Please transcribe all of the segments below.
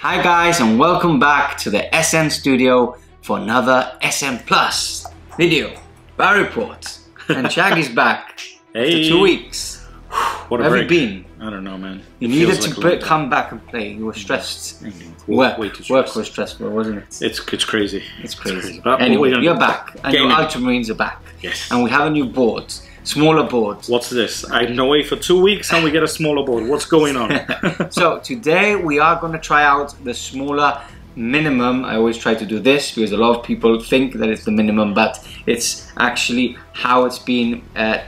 Hi guys, and welcome back to the SN studio for another SN Plus video, Bar Report. And Shaggy's back after 2 weeks. What a Where break. have you been? I don't know, man. You needed to come back and play. You were stressed. Work was stressful, wasn't it? It's crazy. It's crazy. But anyway, you're back, and your Ultramarines are back. Yes. And we have a new board, smaller board. What's this? I'm away for 2 weeks and we get a smaller board. What's going on? So today we are going to try out the smaller minimum. I always try to do this because a lot of people think that it's the minimum, but it's actually how it's been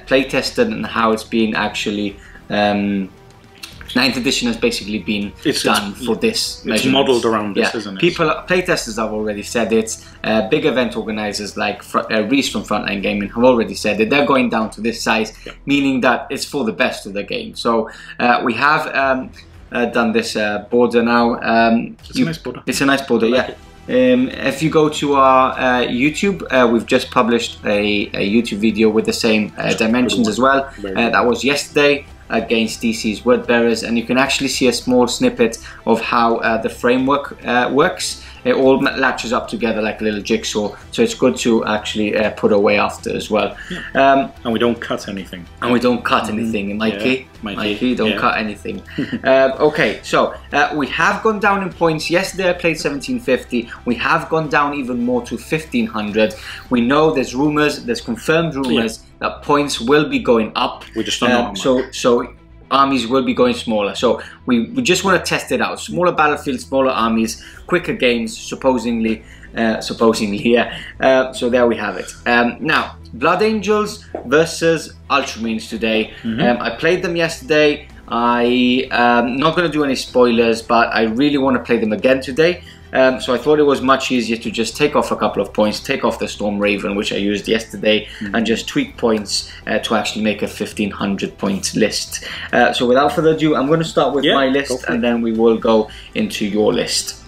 play tested and how it's been actually 9th edition has basically been done for this. It's modelled around this, isn't it? People, playtesters have already said it. Big event organisers like Reese from Frontline Gaming have already said it. They're going down to this size, meaning that it's for the best of the game. So we have done this border now. It's a nice border. It's a nice border, yeah. If you go to our YouTube, we've just published a YouTube video with the same dimensions as well. That was yesterday against DC's Wordbearers, and you can actually see a small snippet of how the framework works. It all latches up together like a little jigsaw, so it's good to actually put away after as well. And we don't cut anything. And we don't cut anything, Mikey. Mikey, don't cut anything. Okay, so we have gone down in points. Yesterday I played 1750. We have gone down even more to 1500. We know there's rumors, there's confirmed rumors that points will be going up. We just don't know how much. So armies will be going smaller. So we just want to test it out. Smaller battlefields, smaller armies, quicker games, supposedly. So there we have it. Now, Blood Angels versus Ultramarines today. I played them yesterday. I'm not going to do any spoilers, but I really want to play them again today. So I thought it was much easier to just take off a couple of points, take off the Storm Raven, which I used yesterday, and just tweak points to actually make a 1500 point list. So without further ado, I'm going to start with my list, and then we will go into your list.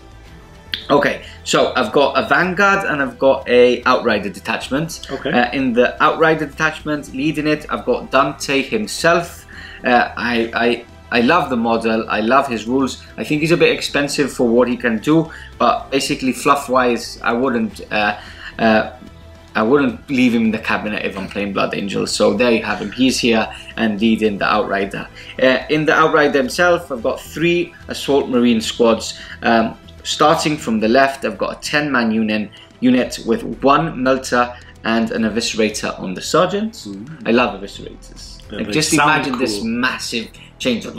Okay, so I've got a Vanguard and I've got a Outrider detachment. In the Outrider detachment, leading it, I've got Dante himself. I love the model, I love his rules. I think he's a bit expensive for what he can do, but basically fluff-wise, I wouldn't leave him in the cabinet if I'm playing Blood Angels. So there you have him. He's here and leading the Outrider. In the Outrider himself, I've got 3 Assault Marine squads. Starting from the left, I've got a 10-man unit with 1 Melter and an Eviscerator on the Sergeant. I love Eviscerators. Like, just imagine this massive chainsaw.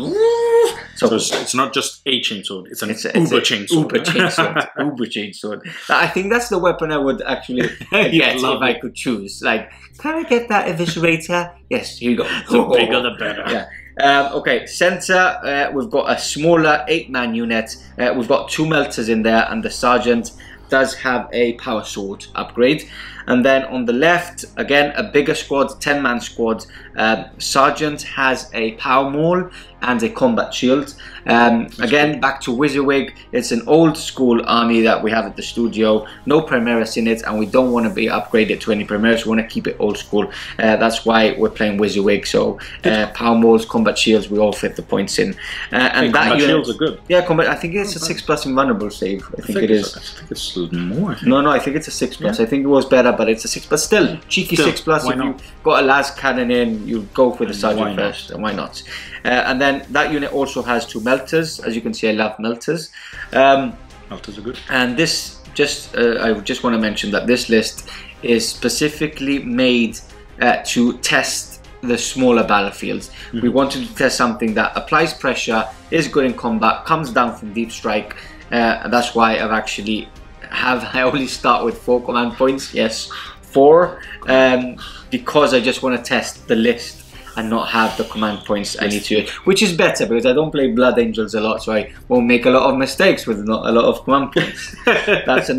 So it's not just a chainsaw, it's an uber chainsaw. Uber chainsaw. Uber chainsaw. I think that's the weapon I would actually get if I could choose. Like, can I get that Eviscerator? Yes, here you go. The bigger the better. Yeah. Okay, center, we've got a smaller 8-man unit. We've got 2 Melters in there, and the Sergeant does have a Power Sword upgrade. And then on the left, again, a bigger squad, 10-man squad. Sergeant has a Power Maul and a Combat Shield. Again, back to WYSIWYG. It's an old school army that we have at the studio. No Primaris in it, and we don't want to be upgraded to any Primaris. We want to keep it old school. That's why we're playing WYSIWYG. So Power Mauls, Combat Shields, we all fit the points in. And that Combat Shields are good. Yeah, Combat. I think it's a 6+ invulnerable save. I think it is. I think it's more. No, I think it's a 6+. I think it was better, but it's a 6+. But still, cheeky 6+. If you got a las cannon in, you go for the Sergeant first. And why not? And then that unit also has 2 Melters. As you can see, I love Melters. Melters are good. And this, I just want to mention that this list is specifically made to test the smaller battlefields. We wanted to test something that applies pressure, is good in combat, comes down from deep strike. And that's why I only start with 4 command points. Yes, 4, because I just want to test the list and not have the command points I need to use, which is better because I don't play Blood Angels a lot, so I won't make a lot of mistakes with not a lot of command points. That's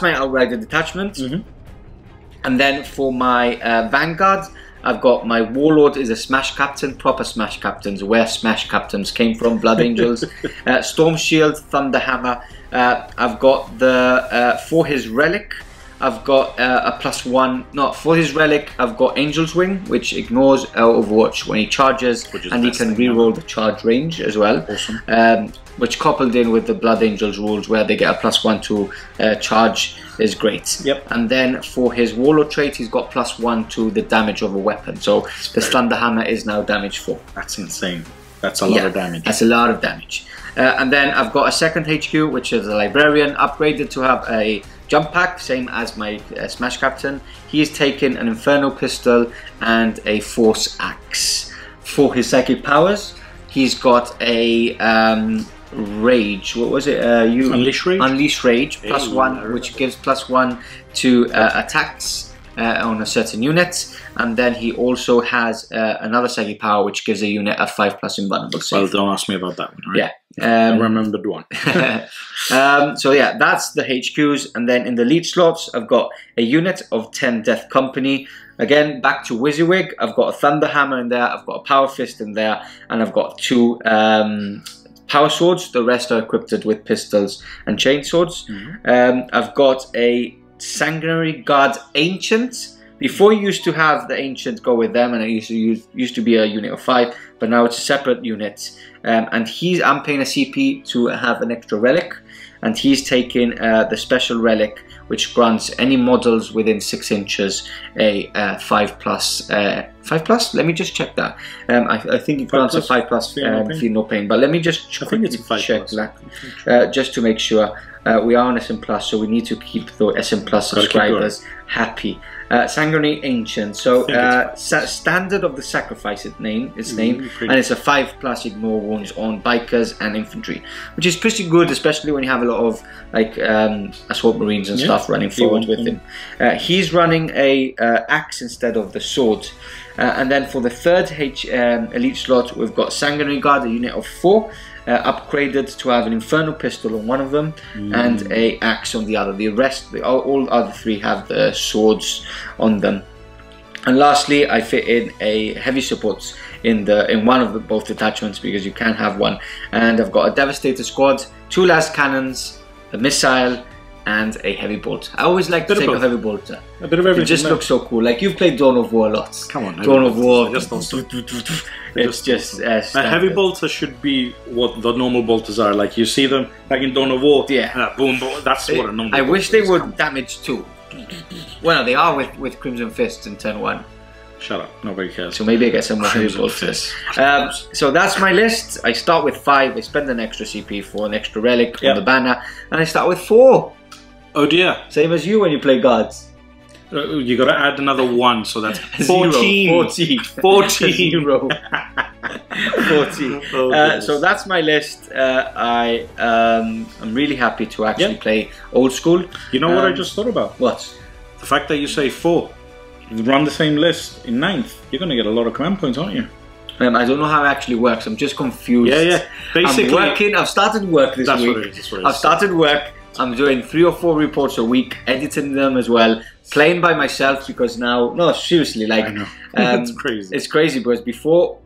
my Outrider detachment. And then for my Vanguard, I've got my Warlord is a Smash Captain, proper Smash Captains, where Smash Captains came from, Blood Angels. Storm Shield, Thunder Hammer. I've got the for his Relic, I've got a +1. No, for his relic, I've got Angel's Wing, which ignores Overwatch when he charges, and he can reroll the charge range as well. Awesome. Which coupled in with the Blood Angels rules, where they get a +1 to charge, is great. Yep. And then for his Warlord trait, he's got +1 to the damage of a weapon. So the Thunder Hammer is now damage 4. That's insane. That's a lot of damage. That's a lot of damage. And then I've got a second HQ, which is a Librarian, upgraded to have a jump pack, same as my Smash Captain. He's taken an Inferno Pistol and a Force Axe. For his psychic powers, he's got a Rage. What was it? Unleash Rage? Unleash Rage, +1, which gives +1 to attacks on a certain unit. And then he also has another psychic power, which gives a unit a 5+ invulnerable save. Well, don't ask me about that one, right? Yeah. I remembered one. So yeah, that's the HQs. And then in the lead slots, I've got a unit of 10 Death Company. Again, back to WYSIWYG. I've got a Thunder Hammer in there, I've got a Power Fist in there, and I've got 2 Power Swords. The rest are equipped with pistols and chain swords. I've got a Sanguinary Guard Ancient. Before, you used to have the Ancient go with them, and it used to be a unit of 5, but now it's a separate unit. And I'm paying a CP to have an extra relic, and he's taking the special relic, which grants any models within 6 inches a 5+. 5+? Let me just check that. I think it grants a 5+, feel no pain. But let me just check that, just to make sure. We are on SM+, so we need to keep the SM+ subscribers happy. Sanguinary Ancient. So standard of the sacrifice and it's a 5+ ignore wounds on bikers and infantry, which is pretty good, especially when you have a lot of like assault marines and stuff running forward with him. He's running a axe instead of the sword. And then for the third elite slot, we've got Sanguinary Guard, a unit of 4. Upgraded to have an Inferno Pistol on one of them and a axe on the other. The rest, all other 3 have the swords on them. And lastly, I fit in a heavy support in one of both detachments, because you can have one. And I've got a Devastator Squad, 2 last cannons, a missile, and a heavy bolter. I always like to take a heavy bolter. A bit of everything. It just looks so cool. Like, you've played Dawn of War a lot. Come on, Dawn of War. It's just a heavy bolter should be what the normal bolters are. Like, you see them like in Dawn of War. Yeah. Boom, boom. That's what a normal. I wish they would damage 2. Well, they are with Crimson Fists in turn 1. Shut up, nobody cares. So maybe I get some more heavy bolters. So that's my list. I start with 5. I spend an extra CP for an extra relic on the banner, and I start with 4. Oh dear. Same as you when you play guards. You got to add another 1, so that's 14. 14. 14. 14. So that's my list. I'm really happy to actually play old school. You know what I just thought about? What? The fact that you say 4. You run the same list in 9th. You're going to get a lot of command points, aren't you? I don't know how it actually works. I'm just confused. Yeah. Basically, I'm working. I've started work this week. What it is. I've started work. I'm doing 3 or 4 reports a week, editing them as well, playing by myself, because now, no, seriously, like, I know. It's crazy. It's crazy, because before,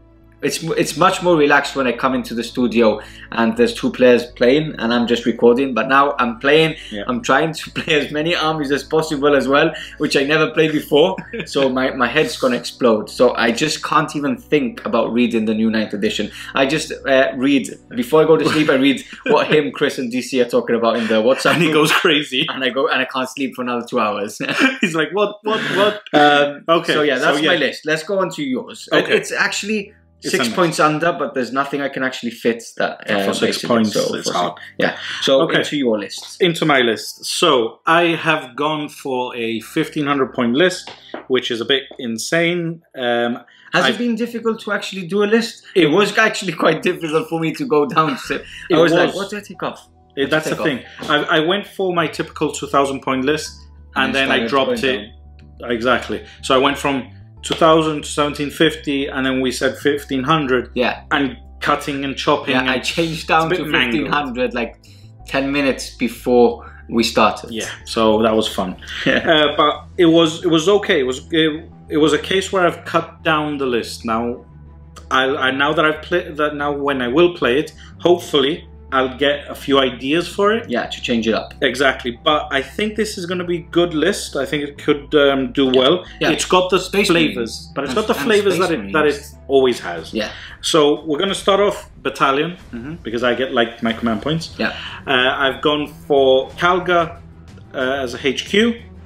it's much more relaxed when I come into the studio and there's 2 players playing and I'm just recording. But now I'm playing. I'm trying to play as many armies as possible as well, which I never played before. So my head's gonna explode. So I just can't even think about reading the new 9th edition. I just read before I go to sleep. I read what him, Chris, and DC are talking about in the WhatsApp and he goes crazy. And I can't sleep for another 2 hours. He's like, what? Okay. So yeah, that's my list. Let's go on to yours. Okay. It's actually 6 points under, but there's nothing I can actually fit that for 6 points. So it's hard. Yeah. So into your list. Into my list. So I have gone for a 1500 point list, which is a bit insane. Has it been difficult to actually do a list? It was actually quite difficult for me to go down to. I was like, what do I take off? That's the thing. I went for my typical 2000 point list, and then I dropped it. Exactly. So I went from 2000 to 1750, and then we said 1500. Yeah. And cutting and chopping. Yeah, I changed down to 1500 like 10 minutes before we started. Yeah. So that was fun. But it was okay. It was a case where I've cut down the list. Now, now that I've played that, now when I will play it, hopefully I'll get a few ideas for it. Yeah, to change it up. Exactly, but I think this is going to be a good list. I think it could do well. Yeah. It's got the flavors, but it's got the flavors that it always has. Yeah. So we're going to start off battalion because I get like my command points. Yeah. I've gone for Kalga as a HQ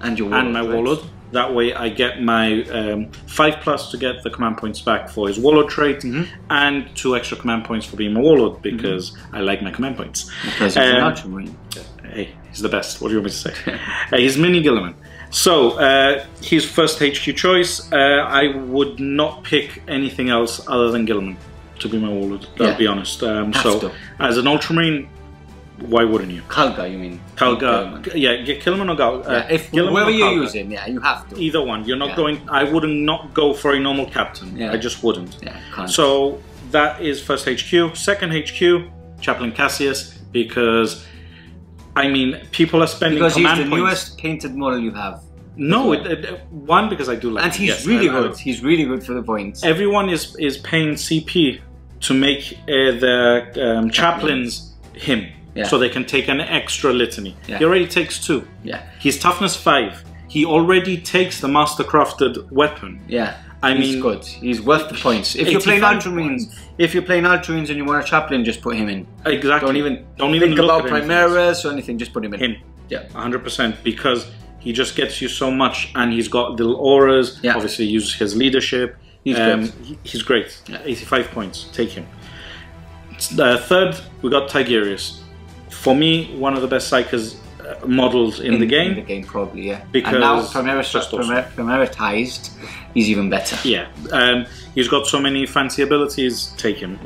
and your warlord, my warlord. That way I get my 5+ to get the command points back for his warlord trait, and 2 extra command points for being my warlord, because I like my command points. Because he's an Ultramarine. Hey, he's the best. What do you want me to say? He's Mini Gilliman. So, his first HQ choice, I would not pick anything else other than Gilliman to be my warlord, I'll be honest. So, as an Ultramarine, why wouldn't you? Kalga, you mean? Kalga, yeah, get Gilliman or Galga. If whoever you're using, you have to. Either one. You're not going. I wouldn't not go for a normal captain. Yeah. I just wouldn't. Yeah, can't. So that is first HQ. Second HQ, Chaplain Cassius, because I mean, people are spending because command he's the points. newest painted model you have. No, one because I do like. And he's really good. He's really good for the points. Everyone is paying CP to make the chaplains him. Yeah. So they can take an extra litany. Yeah. He already takes 2. Yeah. He's toughness 5. He already takes the master crafted weapon. Yeah. He's good. He's worth the points. If you're playing Ultramarines, and you want a chaplain, just put him in. Exactly. Don't even think about Primaris or anything. Just put him in. Him. Yeah. 100%, because he just gets you so much, and he's got little auras. Yeah. Obviously, use his leadership. He's great. He's great. Yeah. 85 points. Take him. Third, we got Tigerius. For me, one of the best Psykers models in the game. In the game, probably, yeah. Because and now Primaritized, he's even better. Yeah. He's got so many fancy abilities. Take him.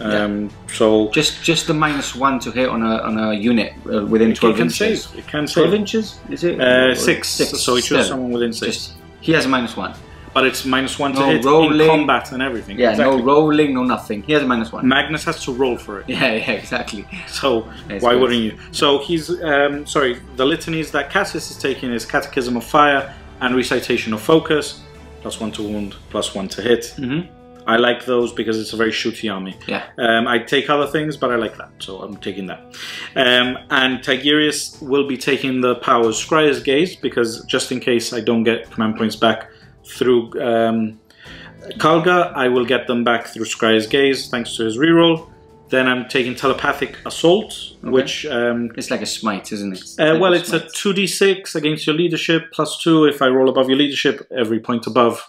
So just the -1 to hit on a unit within 12 inches. It can save. 12 inches? Is it? 6. So he chose someone within 6. He has a -1. But it's -1 to hit in combat and everything. Yeah, exactly. No rolling, no nothing. He has a -1. Magnus has to roll for it. Yeah, exactly. So why wouldn't you? So he's sorry. The litanies that Cassius is taking is Catechism of Fire and Recitation of Focus, +1 to wound, +1 to hit. I like those because it's a very shooty army. Yeah. I take other things, but I like that, so I'm taking that. And Tigerius will be taking the powers Scryer's Gaze, because just in case I don't get command points back through Kalga, I will get them back through Scryer's Gaze thanks to his reroll. Then I'm taking Telepathic Assault, which it's like a smite, isn't it? Well, it's a 2d6 against your leadership, +2 if I roll above your leadership. Every point above,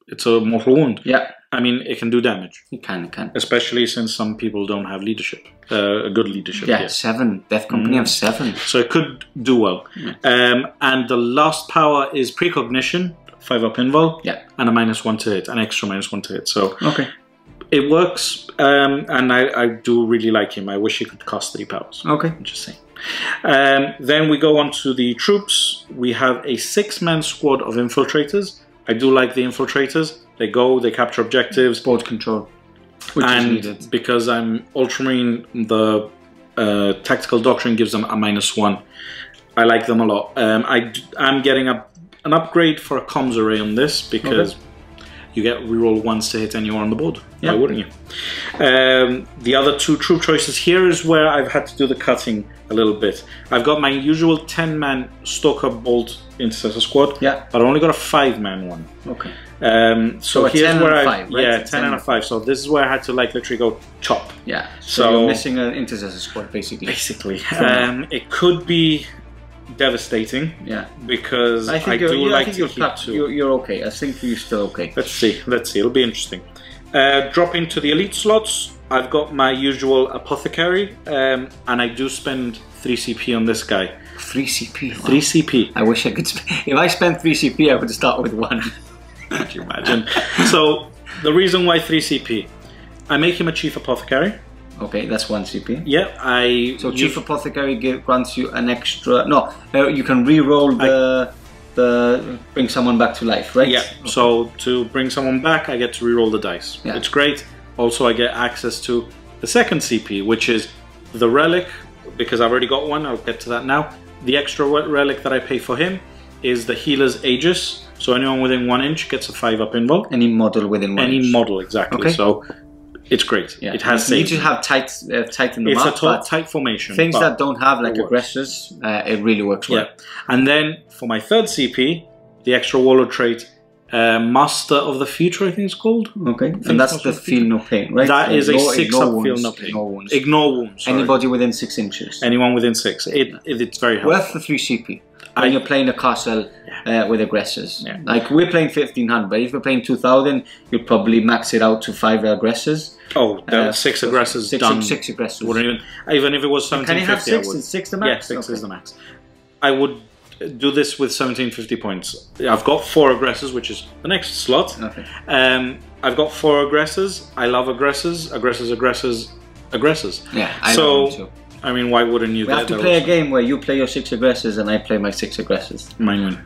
it's a mortal wound. Yeah, I mean, it can do damage. It can. Especially since some people don't have leadership, a good leadership. Yeah, 7. Death Company have 7. So it could do well. And the last power is Precognition, 5 up invul, and a -1 to hit, an extra -1 to hit. So it works, and I do really like him. I wish he could cost 3 powers. I'm just saying. Then we go on to the troops. We have a 6-man squad of infiltrators. I do like the infiltrators. They go, they capture objectives. Board control, which is needed. Because I'm Ultramarine, the tactical doctrine gives them a -1. I like them a lot. I'm getting an upgrade for a comms array on this, because you get reroll 1s to hit anywhere on the board. Why wouldn't you? The other 2 troop choices here is where I've had to do the cutting a little bit. I've got my usual 10-man Stalker Bolt Intercessor squad, but I only got a 5-man one. So here's where I 10 and a 5. So this is where I had to literally go chop. Yeah. So you're missing an Intercessor squad, basically. It could be devastating, because I do like to keep 2. You're okay. I think you're still okay. Let's see. It'll be interesting. Drop into the elite slots. I've got my usual apothecary, and I do spend 3 CP on this guy. 3 CP? Wow. 3 CP. I wish I could if I spent 3 CP, I would start with 1. Could you imagine? So, the reason why 3 CP, I make him a chief apothecary. Okay, that's 1 CP. Yeah, So Chief Apothecary grants you an extra... No, you can re-roll the bring someone back to life, right? Yeah, so to bring someone back, I get to re-roll the dice. Yeah. It's great. Also, I get access to the second CP, which is the relic, because I've already got one. I'll get to that now. The extra relic that I pay for him is the Healer's Aegis. So anyone within 1 inch gets a 5 up invul. Any model within 1 inch. Any model, exactly. So it's great. Yeah. It has you need saves. to have tighten them It's up. a tight formation. Things but that don't have like it works. aggressors, it really works well. Yeah. And then for my third CP, the extra warlord trait, Master of the Future, I think it's called. Okay. And that's the feel no pain, right? That is a 6 up wounds, feel no pain. Ignore wounds. Ignore wounds. Sorry. Anybody within 6 inches. Anyone within 6. It's very helpful. Worth the 3 CP. When you're playing a castle with aggressors. Yeah. Like we're playing 1500, but if you're playing 2000, you'll probably max it out to 5 aggressors. Oh, 6 aggressors done. 6 aggressors. Even if it was 1750, can you have 6? I would. Is 6 the max? Yeah, 6 is the max. I would do this with 1750 points. I've got 4 aggressors, which is the next slot. Okay. I've got 4 aggressors. I love aggressors. Aggressors. Yeah, I love them too. I mean, why wouldn't you? We have to play a game where you play your 6 aggressors and I play my 6 aggressors. Mine win.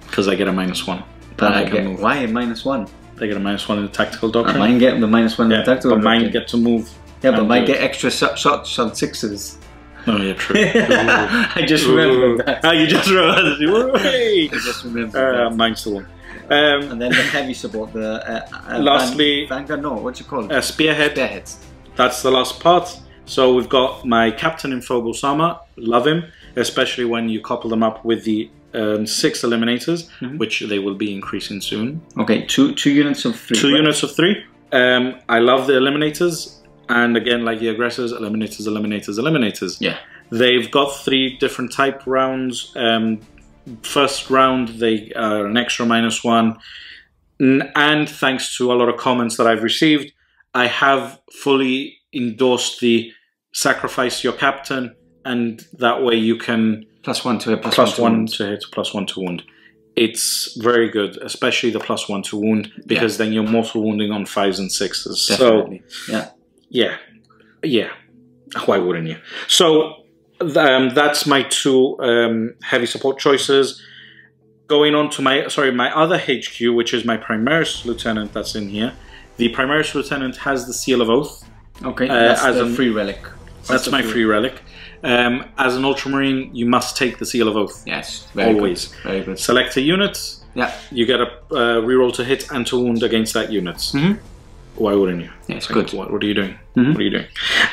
Because I get a -1. But I get move. Why a -1? They get a -1 in the tactical doctrine. Mine get the -1 in the tactical but doctrine. mine get to move. Yeah, but mine get extra shots on 6s. Oh yeah, true. I just remembered that. Oh, you just remembered I just remembered that. Mine's the one. And then the heavy support, the lastly, Vanguard, no, what's it called? Spearhead. Spearheads. That's the last part. So we've got my captain in Phobos armor. Love him, especially when you couple them up with the 6 eliminators, which they will be increasing soon. Okay, two units of 3. 2 units of 3. I love the eliminators, and again, like the aggressors, eliminators. Yeah, they've got 3 different type rounds. First round, they are an extra -1, and thanks to a lot of comments that I've received, I have fully endorsed the sacrifice your captain, and that way you can +1 to hit, +1 to hit, +1 to wound. It's very good, especially the +1 to wound, because then you're mortal wounding on 5s and 6s. Definitely. So yeah. Why wouldn't you? So that's my 2 heavy support choices. Going on to my other HQ, which is my Primaris Lieutenant that's in here. The Primaris Lieutenant has the Seal of Oath. Okay, that's as a a free relic. That's my free relic. As an Ultramarine, you must take the Seal of Oath. Yes, always. Good. Very good. Select a unit. Yeah. You get a reroll to hit and to wound against that unit. Why wouldn't you? Yeah, it's good. What are you doing? What are you doing?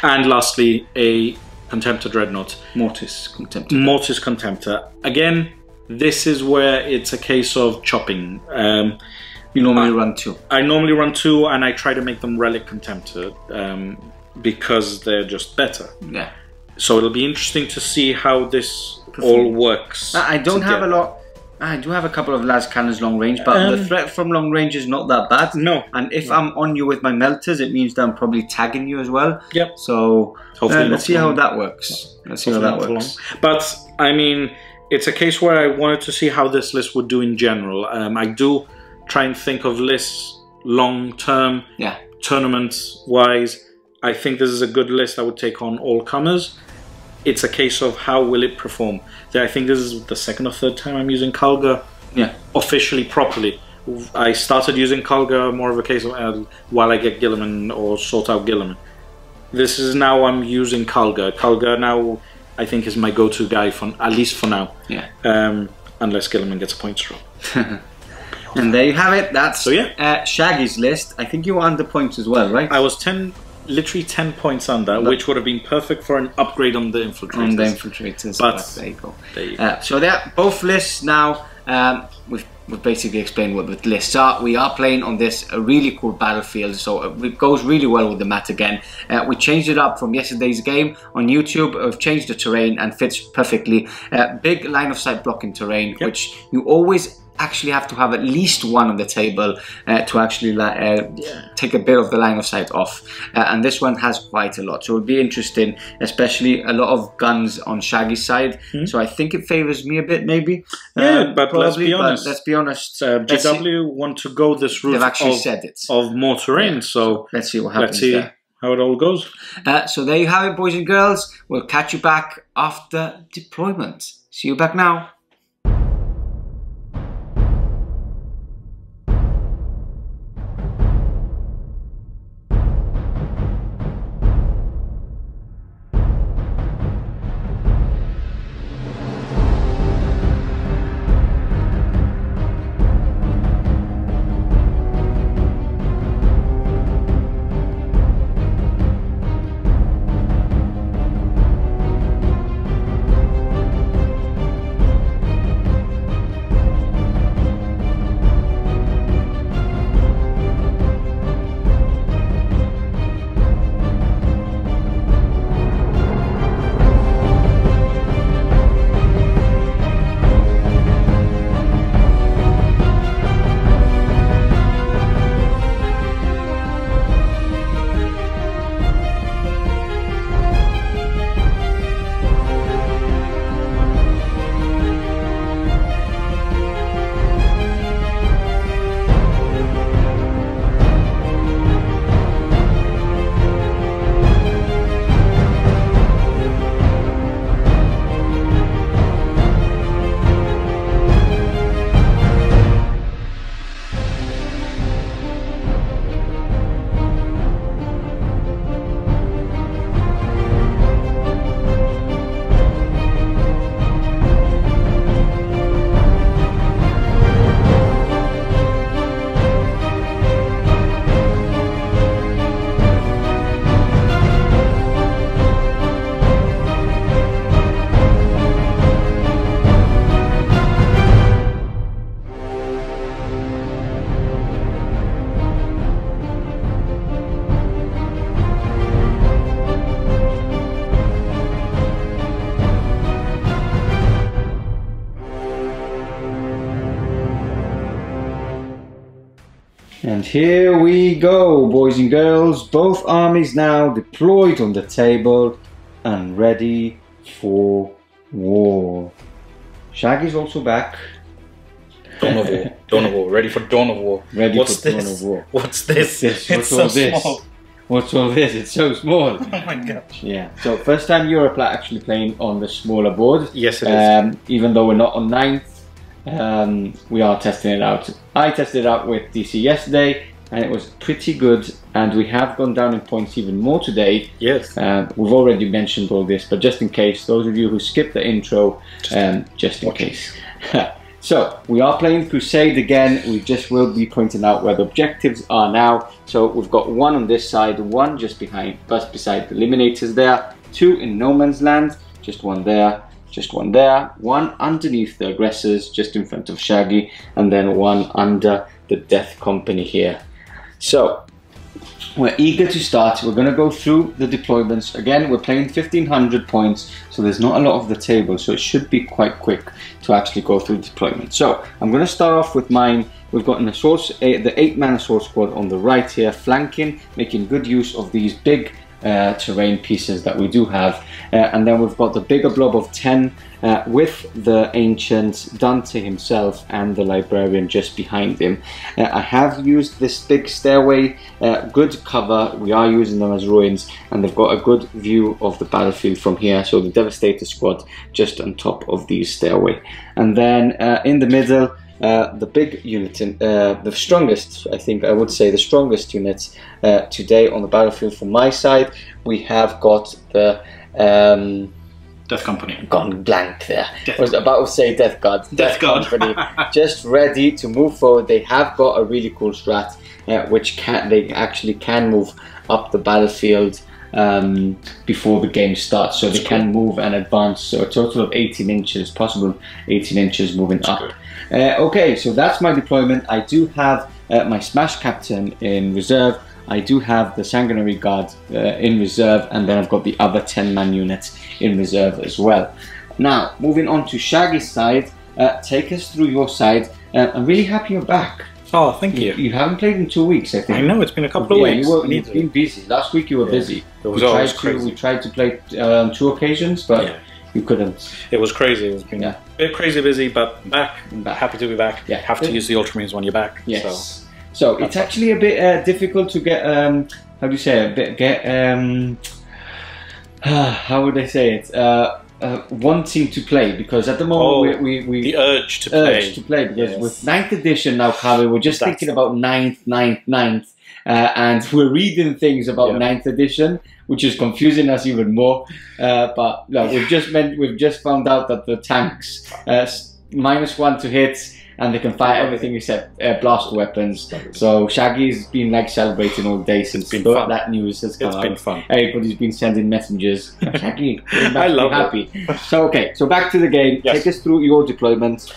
And lastly, a Contemptor Dreadnought. Mortis Contemptor. Mortis Contemptor. Again, this is where it's a case of chopping. You normally run 2. I normally run 2, and I try to make them Relic Contemptor because they're just better. Yeah. So it'll be interesting to see how this all works. I don't have a lot. I do have a couple of las cannons long range, but the threat from long range is not that bad. No. And if I'm on you with my melters, it means that I'm probably tagging you as well. Yep. So hopefully let's see how that works. Let's see how that works. But I mean, it's a case where I wanted to see how this list would do in general. I do try and think of lists long term, tournament wise. I think this is a good list that would take on all comers. It's a case of how will it perform. I think this is the 2nd or 3rd time I'm using Kalga officially properly. I started using Kalga more of a case of while I get Gilliman or sort out Gilliman. This is now I'm using Kalga. Kalga now I think is my go-to guy for at least for now. Yeah. Unless Gilliman gets a points roll. And there you have it. That's Shaggy's list. I think you were under points as well, right? I was literally 10 points under, which would have been perfect for an upgrade on the infiltrators. But there you go. So they're both lists now. We've basically explained what the lists are. We are playing on this really cool battlefield, so it goes really well with the map again. We changed it up from yesterday's game on YouTube. We've changed the terrain and fits perfectly. Big line of sight blocking terrain, which you always actually have to have at least one on the table to actually take a bit of the line of sight off, and this one has quite a lot, so it'll be interesting, especially a lot of guns on Shaggy's side. So I think it favors me a bit, maybe. But probably, let's be honest. GW want to go this route. They've actually said it of more terrain, so let's see what happens. Let's see how it all goes. So there you have it, boys and girls. We'll catch you back after deployment. See you back now. And here we go, boys and girls. Both armies now deployed on the table and ready for war. Shaggy's also back. Dawn of War. Dawn of War. Ready for Dawn of War. Ready What's for this? Dawn of War. What's this? What's so small. What's all this? It's so small. Oh my gosh. Yeah. So first time Europe are actually playing on the smaller board. Yes, it is. Even though we're not on 9th, we are testing it out. I tested it out with DC yesterday, and it was pretty good. And we have gone down in points even more today. Yes. We've already mentioned all this, but just in case, those of you who skipped the intro, just in case. So, we are playing Crusade again. We just will be pointing out where the objectives are now. So, we've got one on this side, one just beside the Eliminators there, two in No Man's Land, just one there, one underneath the aggressors, just in front of Shaggy, and then one under the Death Company here. So, we're eager to start. We're going to go through the deployments. Again, we're playing 1500 points, so there's not a lot of the table, so it should be quite quick to actually go through deployment. So, I'm going to start off with mine. We've got the 8-man assault squad on the right here, flanking, making good use of these big terrain pieces that we do have. And then we've got the bigger blob of 10 with the Ancient, Dante himself, and the Librarian just behind him. I have used this big stairway, good cover. We are using them as ruins, and they've got a good view of the battlefield from here. So the Devastator Squad just on top of these stairway. And then in the middle, the big unit, the strongest, I think I would say the strongest unit today on the battlefield from my side, we have got the Death Company. Gone blank there. I was about to say Death Guard. Death Company. Just ready to move forward. They have got a really cool strat, which they actually can move up the battlefield before the game starts, so they can move and advance. So a total of 18 inches, possible 18 inches moving up. Okay, so that's my deployment. I do have my Smash Captain in reserve. I do have the Sanguinary Guard in reserve, and then I've got the other 10-man units in reserve as well. Now, moving on to Shaggy's side, take us through your side. I'm really happy you're back. Oh, thank you. You haven't played in 2 weeks, I think. I know, it's been a couple of weeks. You've been busy. Last week you were busy. It was always crazy. We tried to play on 2 occasions, but you couldn't. It was crazy. It was been a bit crazy busy, but back. Happy to be back. Yeah. Have to use the Ultramarines when you're back. Yes. So it's actually a bit difficult to get, how do you say it? How would I say it? Wanting to play, because at the moment we the urge to play. Because with 9th edition now, Carly, we're just thinking about 9th, and we're reading things about 9th edition, which is confusing us even more. But no, we've just found out that the tanks -1 to hit, and they can fire everything except blast weapons. So Shaggy's been like celebrating all day since that news has come out. It's been fun. Everybody's been sending messengers. Shaggy, I love happy. So okay, so back to the game. Yes. Take us through your deployments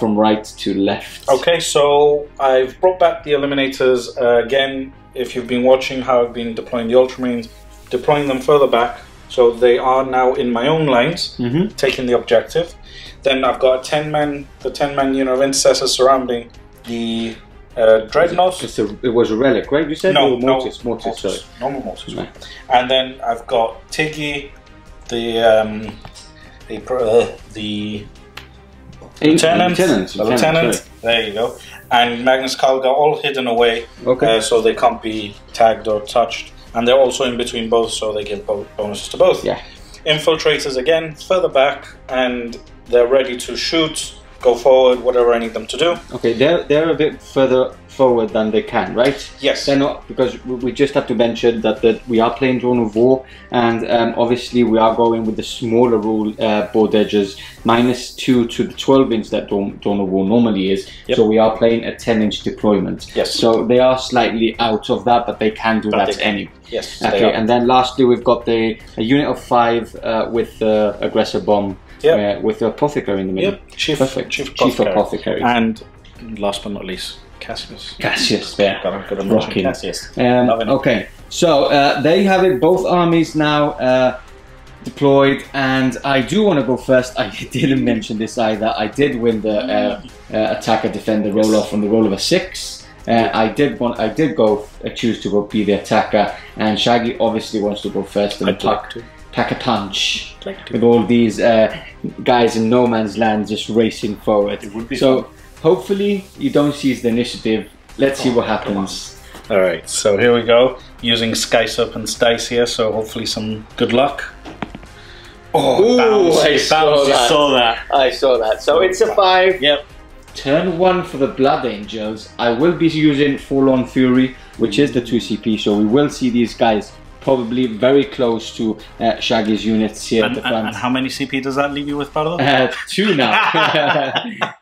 from right to left. Okay, so I've brought back the Eliminators again. If you've been watching how I've been deploying the Ultramarines, deploying them further back, so they are now in my own lines, taking the objective. Then I've got the 10-man unit of intercessors surrounding the Dreadnought. It was a relic, right? You said Mortis. Sorry. Normal Mortis. Right. And then I've got Tiggy, the lieutenant. There you go. And Magnus Kalga, all hidden away, so they can't be tagged or touched. And they're also in between both, so they give bonuses to both. Yeah. Infiltrators again, further back, and they're ready to shoot, go forward, whatever I need them to do. Okay, they're a bit further forward than they can, right? Yes. They're not, because we just have to mention that we are playing Dawn of War, and obviously we are going with the smaller rule board edges, -2 to the 12-inch that Dawn of War normally is. So we are playing a 10-inch deployment. Yes. So they are slightly out of that, but they can do that anyway. Yes. Okay, and then lastly we've got a unit of 5 with the aggressor bomb. With the apothecary in the middle. Chief Apothecary. And last but not least, Cassius. There. Rocking. Cassius. Okay, so there you have it. Both armies now deployed, and I do want to go first. I didn't mention this either. I did win the attacker defender roll off on the roll of a 6. I did choose to go be the attacker, and Shaggy obviously wants to go first and pack a punch with all these guys in no man's land just racing forward. It would be so fun. Hopefully you don't seize the initiative. Let's see what happens. All right, so here we go. Using Sky Serpent's dice here, so hopefully some good luck. Oh, I saw that. I saw that. So it's a 5. Yep. Turn 1 for the Blood Angels. I will be using Forlorn Fury, which is the 2 CP, so we will see these guys probably very close to Shaggy's units here at the front. And how many CP does that leave you with, Pardo? 2 now.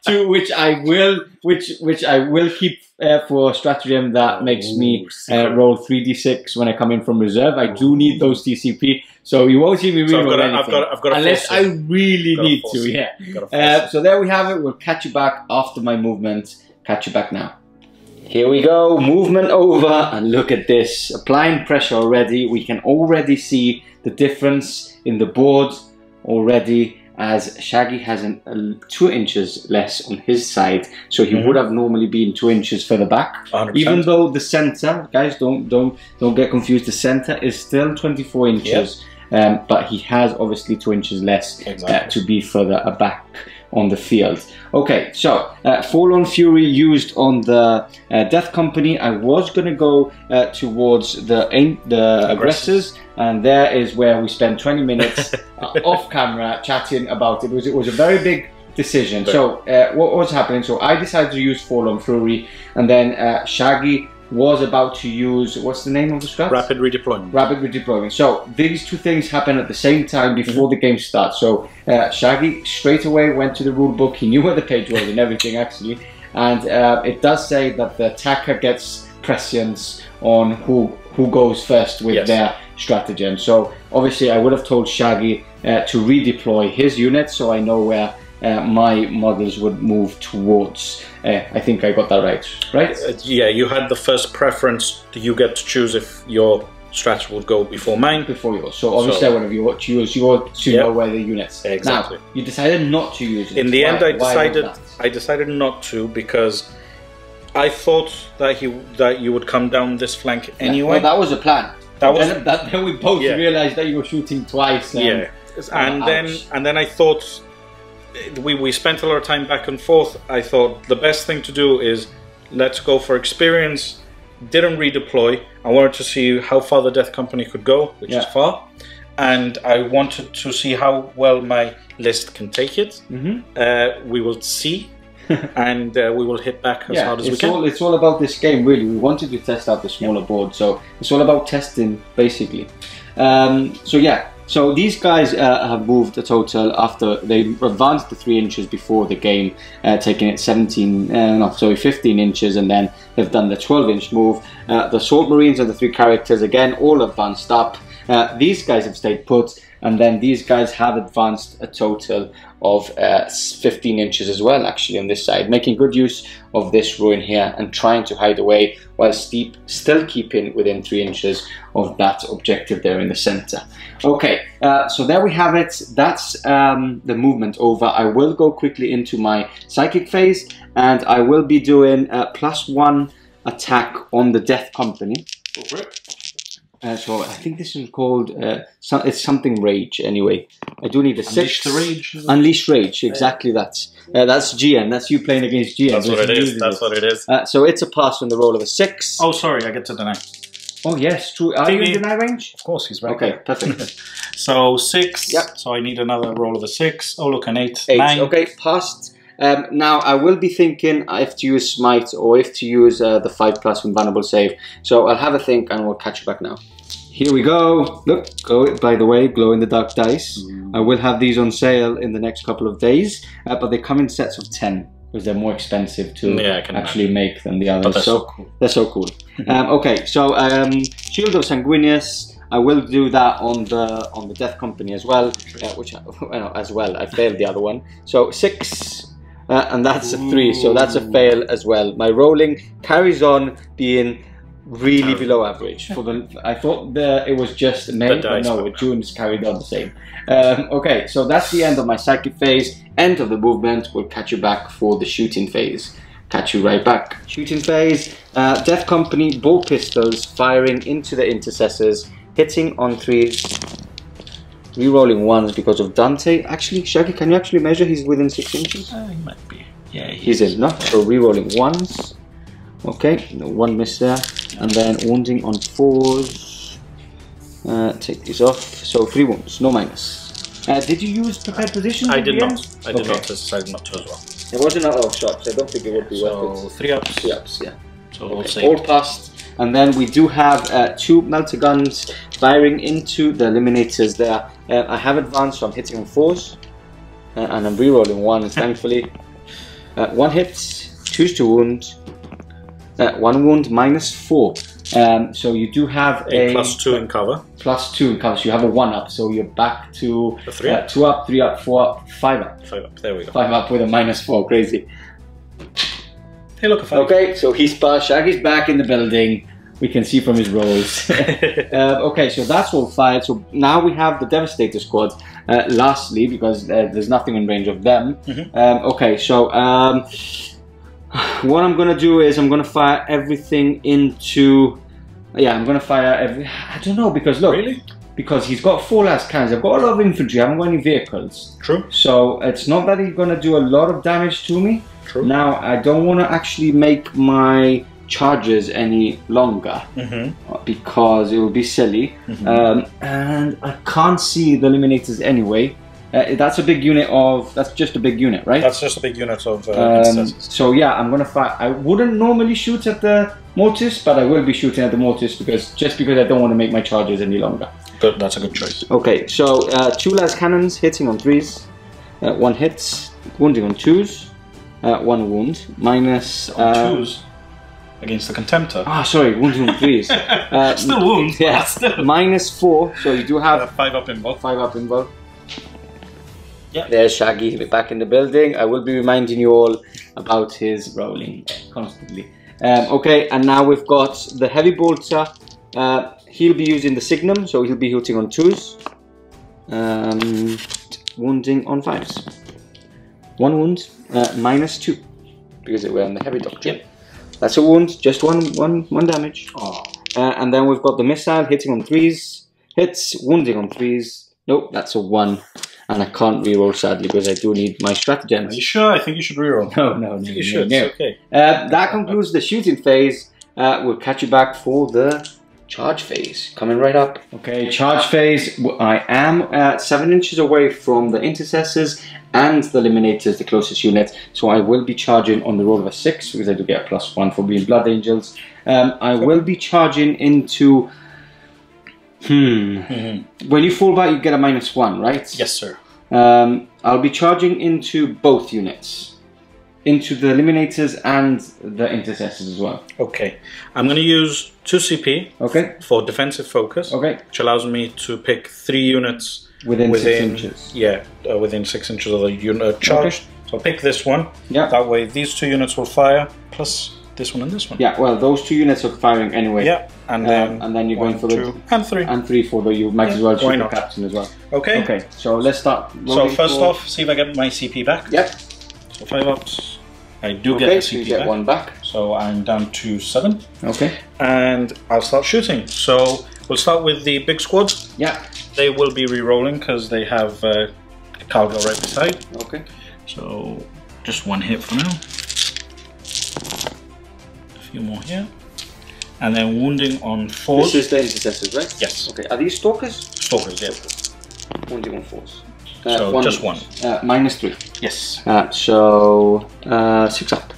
2, which I will keep for stratagem that makes me roll 3d6 when I come in from reserve. I do need those TCP, so you won't see me reroll anything. I've got unless I really need to. Yeah. So there we have it. We'll catch you back after my movement. Catch you back now. Here we go, movement over, and look at this, applying pressure already. We can already see the difference in the board already, as Shaggy has 2 inches less on his side, so he would have normally been 2 inches further back. 100%. Even though the center, guys, don't get confused, the center is still 24 inches, but he has obviously 2 inches less to be further back on the field. Okay, so Forlorn Fury used on the Death Company. I was going to go towards the aggressors, and there is where we spent 20 minutes off camera chatting about it. It was a very big decision. So what was happening? So I decided to use Forlorn Fury, and then Shaggy was about to use, what's the name of the strat? Rapid redeployment. Rapid redeployment. So these 2 things happen at the same time before the game starts. So Shaggy straight away went to the rule book. He knew where the page was and everything actually. And it does say that the attacker gets prescience on who goes first with their stratagem. So obviously I would have told Shaggy to redeploy his units, so I know where my models would move towards. I think I got that right? Yeah, you had the first preference. You get to choose if your strategy would go before mine. Before yours. So obviously I would have choose yours to know where the units. Exactly. Now, you decided not to use it. In the end, I decided not to, because I thought that you would come down this flank anyway. Well, that was the plan. Then we both realized that you were shooting twice. And then I thought, we spent a lot of time back and forth. I thought the best thing to do is let's go for experience. Didn't redeploy. I wanted to see how far the Death Company could go, which is far, and I wanted to see how well my list can take it. We will see, and we will hit back as hard as we can. It's all about this game, really. We wanted to test out the smaller board, so it's all about testing, basically. So these guys have moved a total after they advanced the 3 inches before the game, taking it 15 inches, and then they've done the 12-inch move. The Sword Marines and the 3 characters, again, all advanced up. These guys have stayed put, and then these guys have advanced a total of 15 inches as well, actually, on this side, making good use of this ruin here and trying to hide away while still keeping within 3 inches of that objective there in the center. Okay, so there we have it. That's the movement over. I will go quickly into my psychic phase, and I will be doing +1 attack on the Death Company. Go for it. So I think this is called, it's something rage anyway. I do need a 6. Unleash the Rage. Unleash Rage, exactly that. That's GM, that's you playing against GM. That's what it is, that's what it is. So it's a pass on the roll of a 6. Oh, sorry, I get to deny. Oh yes, true. Are you in deny range? Of course, he's right. Okay, perfect. So 6, yep. So I need another roll of a 6. Oh look, an 8. 8, 9. okay, passed. Now I will be thinking if to use Smite or if to use the 5+ invulnerable save. So I'll have a think and we'll catch you back now. Here we go. Look, by the way, glow-in-the-dark dice. I will have these on sale in the next couple of days, but they come in sets of 10 because they're more expensive to actually make than the others. But they're so cool. They're so cool. Okay, so Shield of Sanguinius. I will do that on the Death Company as well, I failed the other one. So 6, and that's a 3, so that's a fail as well. My rolling carries on being really below average. I thought it was just May, but no, June's carried on the same. Okay, so that's the end of my psychic phase, end of the movement. We'll catch you back for the shooting phase. catch you right back. Shooting phase, Death Company, bow pistols firing into the intercessors, hitting on 3s, rerolling 1s because of Dante. Actually, Shaggy, can you actually measure? He's within 6 inches? He might be. Yeah, he's in, no? So rerolling 1s. Okay, no, 1 miss there. And then wounding on 4s. Take these off. So 3 wounds, no minus. Did you use prepared positions? I did not. I did not. I decided not to as well. It wasn't out of shots. I don't think it would be worth it. 3 ups. 3 ups, yeah. So we'll see. All passed. And then we do have 2 melter guns firing into the eliminators there. I have advanced, so I'm hitting on 4s. And I'm rerolling 1s, thankfully. 1 hit, 2s to wound. 1 wound, -4. So you do have a +2 in cover. +2 in cover, so you have a 1 up. So you're back to a 3 up. 2 up, 3 up, 4 up, 5 up. 5 up, there we go. 5 up with a -4, crazy. Hey, look, a 5. Okay, so he's passed. Shaggy's back in the building. We can see from his rolls. Okay, so that's all fired. So now we have the Devastator Squad. Lastly, because there's nothing in range of them. Okay, so what I'm gonna do is I'm gonna fire everything into. Yeah, I'm gonna fire every. I don't know because look. Really? Because he's got 4 last cannons. I've got a lot of infantry. I haven't got any vehicles. True. So it's not that he's gonna do a lot of damage to me. True. Now I don't want to actually make my charges any longer because it will be silly, and I can't see the eliminators anyway. That's a big unit of. That's just a big unit, right? That's just a big unit of. So yeah, I'm gonna fire. I wouldn't normally shoot at the mortis, but I will be shooting at the mortis because I don't want to make my charges any longer. Good, that's a good choice. Okay, so 2 las cannons hitting on 3s, 1 hit, wounding on 2s, 1 wound, minus. On 2s. Against the Contemptor. Ah, sorry, wounding on 3s. Still wound. Yeah, still. -4, so you do have 5 up in both. 5 up in both. Yeah. There's Shaggy back in the building. I will be reminding you all about his rolling constantly. Okay, and now we've got the heavy bolter. He'll be using the Signum, so he'll be hitting on 2s. Wounding on 5s. 1 wound, -2, because we're on the heavy doctrine. Yep. That's a wound, just one damage. Oh. And then we've got the missile hitting on 3s. Hits, wounding on 3s. Nope, that's a 1. And I can't reroll sadly because I do need my stratagems. Are you sure? I think you should reroll. No, you should. No. Okay. That concludes the shooting phase. We'll catch you back for the charge phase. Coming right up. Okay, charge phase. I am 7 inches away from the intercessors and the eliminators, the closest unit. So I will be charging on the roll of a 6 because I do get a +1 for being Blood Angels. I will be charging into. When you fall back, you get a -1, right? Yes, sir. I'll be charging into both units. Into the eliminators and the intercessors as well. Okay. I'm going to use 2 CP for defensive focus, which allows me to pick 3 units within 6 inches. Yeah, within 6 inches of the unit charge. So I'll pick this one. Yeah. That way these 2 units will fire, plus this one and this one. Yeah, well, those 2 units are firing anyway. Yeah, and then you're going for the 2 and 3. And 3 for the. You might as well shoot the captain as well. Okay. Okay. So let's start. So first off, see if I get my CP back. Yep. So 5 ups. I do get the CP so you get back. 1 back. So I'm down to 7. Okay. And I'll start shooting. So we'll start with the big squad. Yeah. They will be re-rolling because they have cargo right beside. Okay. So just 1 hit for now. A few more here. And then wounding on 4s. This is the intercessors, right? Yes. Okay. Are these stalkers? Stalkers, yes. Wounding on 4s. So just 1. -3. Yes. So 6 up.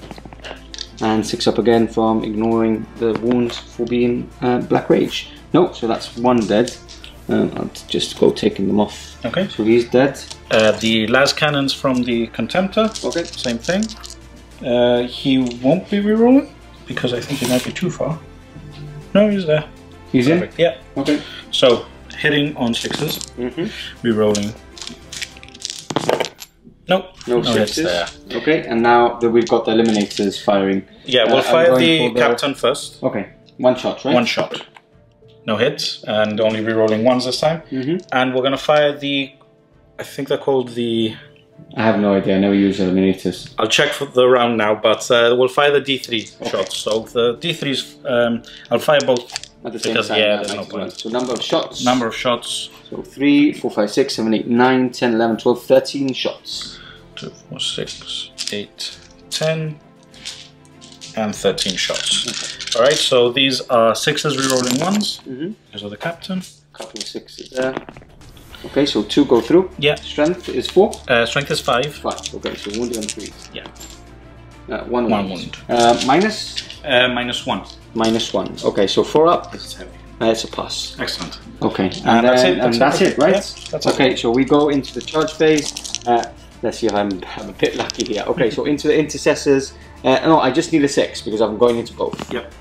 And 6 up again from ignoring the wound for being Black Rage. No, so that's 1 dead. I'll just go taking them off. Okay. So he's dead. The las cannons from the Contemptor. Okay. Same thing. He won't be re-rolling because I think he might be too far. No, he's there. He's Perfect. in? Yeah. Okay. So hitting on 6s. Re-rolling. Nope. No sixes. Okay, and now that we've got the eliminators firing. Yeah, we'll fire the captain first. Okay, 1 shot, right? 1 shot. No hits, and only re-rolling 1s this time. And we're going to fire the, I think they're called the I have no idea. I never use eliminators. I'll check for the round now, but we'll fire the D3 shots. So the D3s, I'll fire both at the same time. Yeah, there's no point. So number of shots. Number of shots. So 3, 4, 5, 6, 7, 8, 9, 10, 11, 12, 13 shots. 2, 4, 6, 8, 10, and 13 shots. Okay. All right. So these are 6s rerolling 1s. Those are the captain. Couple of 6s there. Okay, so 2 go through. Yeah. Strength is 4. Strength is 5. 5. Okay, so wounded on 3. Yeah. 1 wound. Minus? Minus 1. Minus 1. Okay, so 4 up. This is heavy. It's a pass. Excellent. Okay, and that's it, right? Yeah, that's okay, so we go into the charge phase. Let's see if I'm a bit lucky here. Okay, so into the intercessors. No, I just need a 6 because I'm going into both. Yep.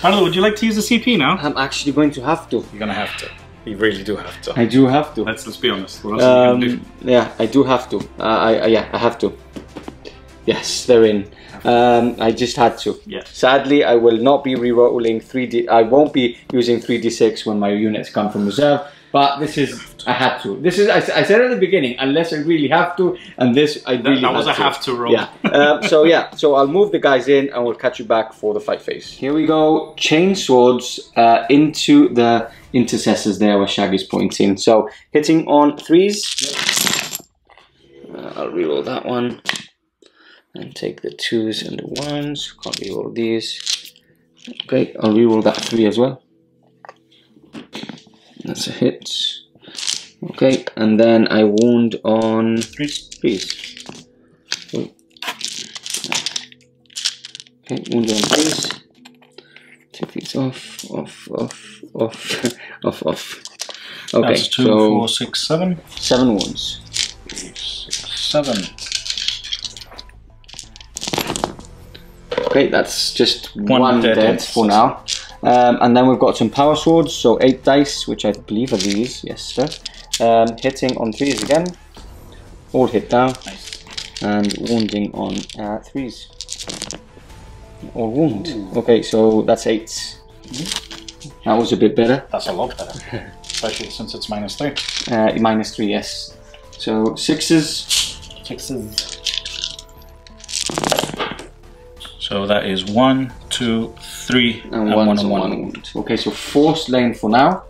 Pardo, would you like to use the CP now? I'm actually going to have to. You're going to have to. You really do have to. I do have to. Let's be honest. What else are you going to do? Yeah, I do have to. Yeah, I have to. Yes, they're in. I just had to. Yeah. Sadly, I will not be re-rolling 3D. I won't be using 3D6 when my units come from reserve. But this is, I had to. This is, I said at the beginning, unless I really have to, and this I really that was a have to roll. Yeah. So I'll move the guys in, and we'll catch you back for the fight phase. Here we go. Chain swords into the intercessors there, where Shaggy's pointing. So hitting on 3s. I'll reroll that one, and take the 2s and the 1s. Can't reroll these. Okay, I'll reroll that 3 as well. That's a hit. Okay, and then I wound on 3s. Oh. Okay, wound on 3s. Take these off. Okay, that's 2, so 4, 6, 7. 7 wounds. 6, 7. Okay, that's just one dead for hit. now. And then we've got some power swords, so 8 dice, which I believe are these, yes sir. Hitting on 3s again, all hit down, nice. And wounding on 3s. All wound. Ooh. Okay, so that's 8s. That was a bit better. That's a lot better, especially since it's -3. -3, yes. So 6s. 6s. So that is 1, 2, 3, and 1 on 1 wound. Okay, so 4 slain for now,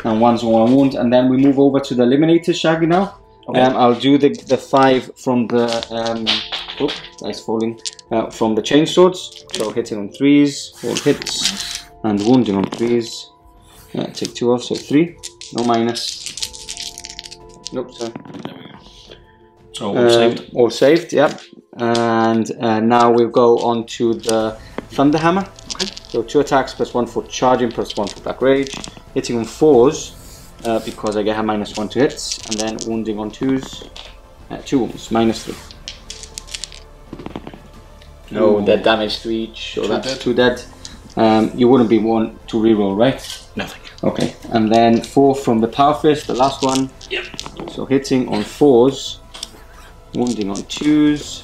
and 1's on 1 wound, and then we move over to the eliminator Shaggy now. Okay. I'll do the 5 from the dice falling from the chain swords. So hitting on 3s, 4 hits, and wounding on 3s. Take 2 off, so 3, no minus. Nope, sorry. There we go. So all saved. All saved, yep. And now we'll go on to the Thunder Hammer. Okay. So 2 attacks plus 1 for charging plus 1 for black rage. Hitting on 4s because I get a -1 to hits, and then wounding on 2s. 2 wounds, -3. No, dead damage to each, so that's 2 dead. You wouldn't be one to reroll, right? Nothing. Okay, and then 4 from the Power Fist, the last one. Yep. So hitting on 4s, wounding on 2s.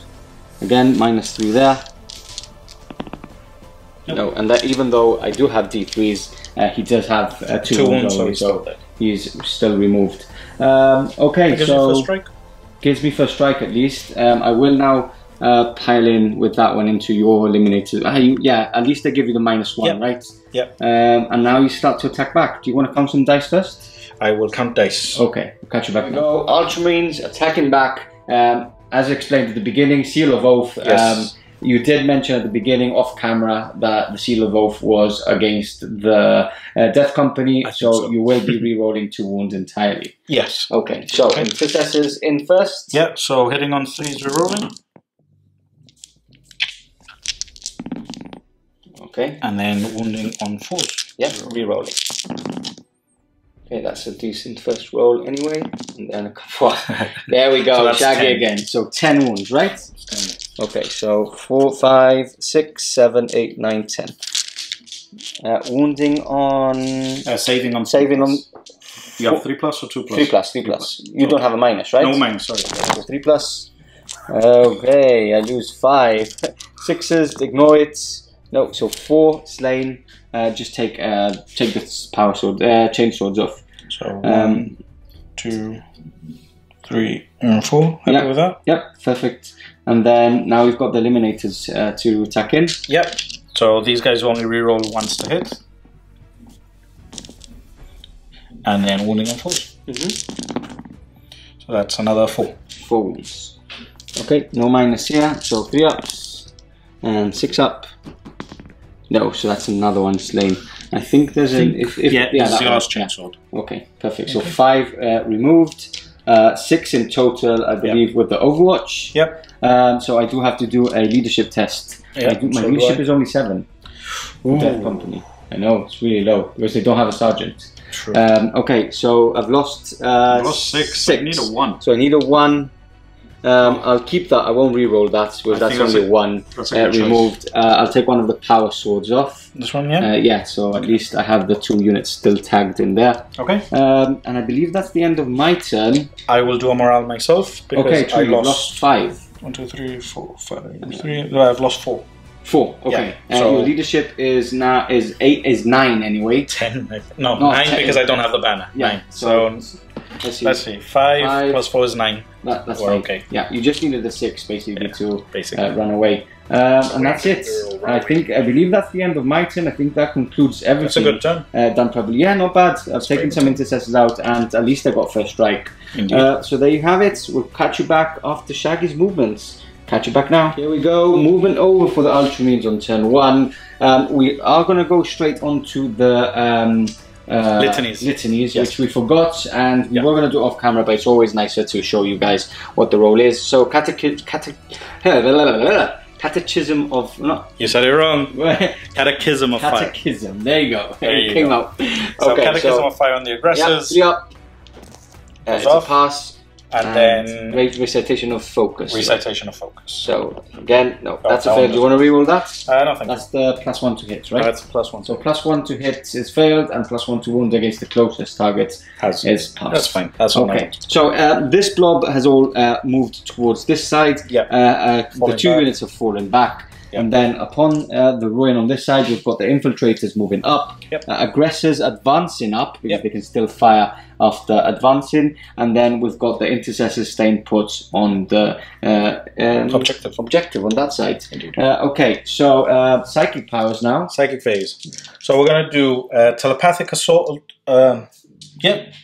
Again, -3 there. Yep. No, and that even though I do have D3s, he does have 2 wounds only, so he's still removed. Okay, so gives me first strike at least. I will now pile in with that one into your eliminator. Yeah, at least they give you the -1, yep. Right? Yep. And now you start to attack back. Do you want to count some dice first? I will count dice. Okay, we'll catch you back now. Ultramarines attacking back. As explained at the beginning, Seal of Oath. Yes. You did mention at the beginning, off camera, that the Seal of Oath was against the Death Company, so you will be re-rolling 2 wounds entirely. Yes. Okay, so intercessors in first. Yeah, so hitting on 3s re-rolling. Okay. And then wounding on 4s. Yep, re-rolling. Okay, that's a decent first roll anyway. And then a couple. There we go, so Shaggy 10. Again. So 10 wounds, right? 10. Okay, so 4, 5, 6, 7, 8, 9, 10. Wounding on. Saving on. You have 3 plus or 2 plus? 3 plus, 3 plus. You don't have a minus, right? No minus, sorry. So 3 plus. Okay, I lose 5. 6s, ignore it. No, so 4 slain. Just take the power sword, chain swords off. So 1, 2, 3, and 4. Happy with that? Yep, perfect. And then now we've got the eliminators to attack in. Yep. So these guys only reroll once to hit. And then wounding on 4s. So that's another 4. 4 wounds. Okay, no minus here. So 3 ups and 6 up. No, so that's another one slain. I think there's an yeah, that's the last chainsword. Okay, perfect. So 5 removed. 6 in total, I believe, with the Overwatch. Yep. So I do have to do a leadership test. Yep, my leadership is only 7. Death Company. I know, it's really low because they don't have a sergeant. True. Okay, so I've lost, I've lost 6. I need a 1. So I need a 1. I'll keep that. I won't re-roll that because that's only 1 removed. I'll take one of the power swords off. This one, yeah? Yeah, so at least I have the 2 units still tagged in there. Okay. And I believe that's the end of my turn. I will do a morale myself because okay, true, I lost 5. 1, 2, 3, 4, 5, 3. No, I've lost 4. 4. Okay. Yeah, so your leadership is 9 anyway. 10. No, 9 10. Because I don't have the banner. Yeah. 9. So let's see. 5 plus 4 is 9. That's We're fine. okay. Yeah, you just needed the 6 basically to basically. Run away. And that's it. I believe that's the end of my turn. I think that concludes everything. That's a good turn. Done probably. Yeah, not bad. I've taken some intercessors out, and at least I got first strike. So there you have it. We'll catch you back after Shaggy's movements. Catch you back now. Here we go. Moving over for the Ultramarines on turn 1. We are going to go straight onto the litanies, yes. which we forgot, and we were going to do off camera, but it's always nicer to show you guys what the role is. So Catechism of... No. You said it wrong. Catechism of Fire. Catechism, there you go. There you came go. out. So okay, Catechism of Fire on the aggressors. Yeah, 3 up. It's a pass. And then... Recitation of Focus. Recitation of Focus. So, again, no, that's a fail. Do you want to reroll that? I don't think that's the +1 to hit, right? That's +1. So +1 to hit is failed, and +1 to wound against the closest target is passed. That's fine. That's okay. So this blob has all moved towards this side. Yeah. The 2 units have fallen back. Yep. And then upon the ruin on this side, we've got the infiltrators moving up, aggressors advancing up because they can still fire after advancing, and then we've got the intercessors staying put on the objective on that side. Okay, so psychic powers now. Psychic phase. So we're going to do telepathic assault. Okay,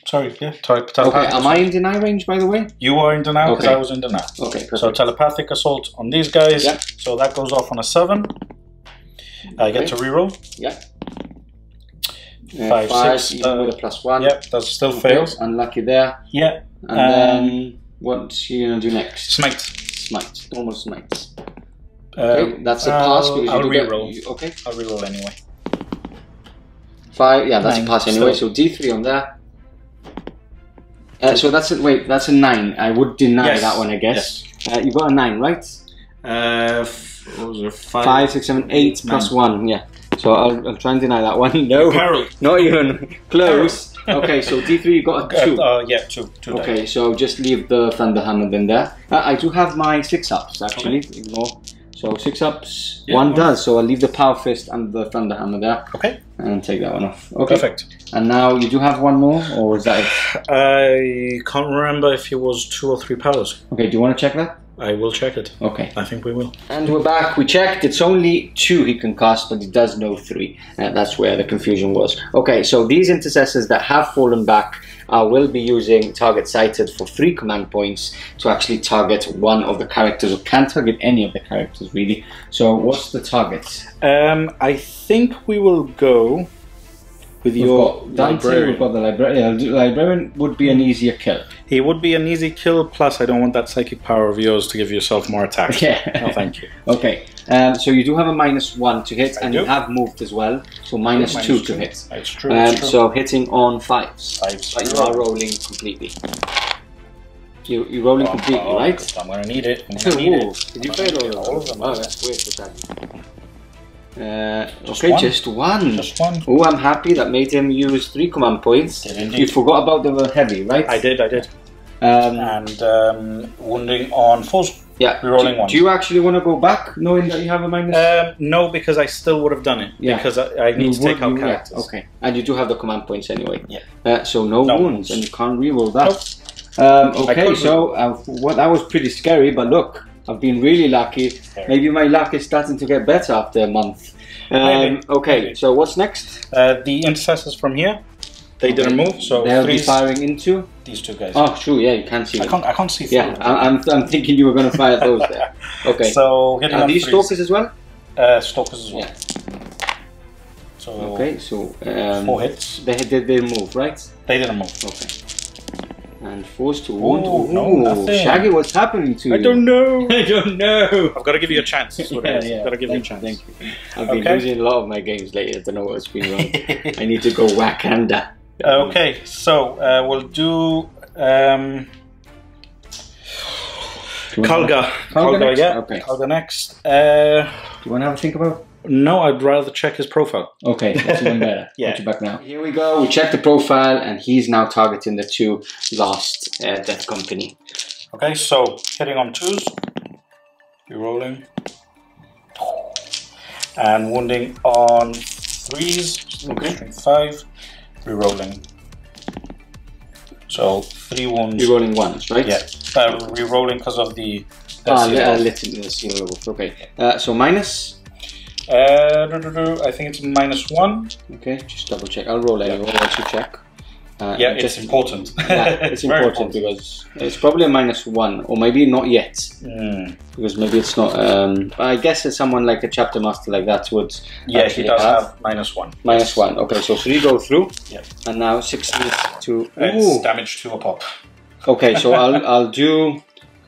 am I in deny range, by the way? You are in deny because I was in deny. Okay, perfect. So telepathic assault on these guys. Yep. So that goes off on a 7. I get to reroll. Yep. 5, 6. Even with a +1. Yep, that still fails. Unlucky there. Yeah. And then what's you gonna do next? Smite. Smite. Normal smite. Okay, that's a pass. I'll reroll. Okay. I'll reroll anyway. 5. Yeah, that's 9, a pass anyway. So D3 on there. So that's a, wait, that's a 9. I would deny that one, I guess. Yes. You got a 9, right? What was it? 5, 6, 7, 8 plus 1. Yeah. So I'll try and deny that one. No, not even close. Okay, so D3 you got a 2. Yeah, 2. Okay, so just leave the Thunder Hammer in there. I do have my 6 ups actually. Ignore. So 6 ups, 1 does. So I'll leave the Power Fist and the Thunder Hammer there. Okay. And take that one off. Okay. Perfect. And now you do have one more, or is that it? I can't remember if it was 2 or 3 powers. Okay, do you want to check that? I will check it. Okay. I think we will. And we're back. We checked. It's only 2 he can cast, but he does know 3. That's where the confusion was. Okay, so these intercessors that have fallen back will be using target sighted for 3 command points to actually target one of the characters, or can target any of the characters really. So what's the target? I think we will go with your Dante. We've got the librarian. The librarian would be an easier kill. He would be an easy kill, plus I don't want that psychic power of yours to give yourself more attack. Yeah. No, thank you. Okay, so you do have a -1 to hit, and you have moved as well, so -2 to hit. That's true. That's true. So hitting on 5s. But you are rolling completely. You're rolling completely, right? I'm going to need it. Did you fail all of them? Oh, that's weird for that. Okay, just one. Just one. Oh, I'm happy that made him use 3 command points. You forgot about the heavy, right? I did. And wounding on 4s. Yeah. Rerolling 1. Do you actually want to go back, knowing that you have a -? No, because I still would have done it. Yeah. Because I need to take out characters. Okay. And you do have the command points anyway. Yeah. So no wounds, and you can't reroll that. Nope. Okay, so that was pretty scary, but look, I've been really lucky. Maybe my luck is starting to get better after a month. Okay, so what's next? The intercessors from here. They didn't move, so they'll be firing into these two guys. Oh, true. Yeah, you can see. I can't see. Yeah, I'm thinking you were going to fire those there. Okay. So are these stalkers as well? Stalkers as well. Yeah. So okay, so 4 hits. They didn't move, right? They didn't move. Okay. And forced to wound. No, Shaggy, what's happening to you? I don't know. I don't know. I've got to give you a chance. That's what it is. I've got to give you a chance. Thank you. I've been losing a lot of my games lately. I don't know what's been wrong. I need to go Wakanda. Okay, so we'll do Kalga. Kalga, yeah. Okay. Kalga next. Do you want to have a think about? No, I'd rather check his profile. Okay, that's even better. Yeah. Put you back now. Here we go. We check the profile, and he's now targeting the 2 last Death Company. Okay, so hitting on 2s, re-rolling, and wounding on 3s. Okay. Strength 5, re-rolling. So 3 wounds. Re-rolling 1s, right? Yeah. Re-rolling because of the. Little. Okay. So minus. I think it's -1. Okay, just double check. I'll roll anyway once you check. Yeah, it's important. Yeah, it's important because it's probably a -1, or maybe not yet. Because maybe it's not. I guess it's someone like a chapter master like that would. Yeah, he does have -1. -1. Okay, so 3 go through. Yeah. And now 6 to. It's damage to a pop. Okay, so I'll do.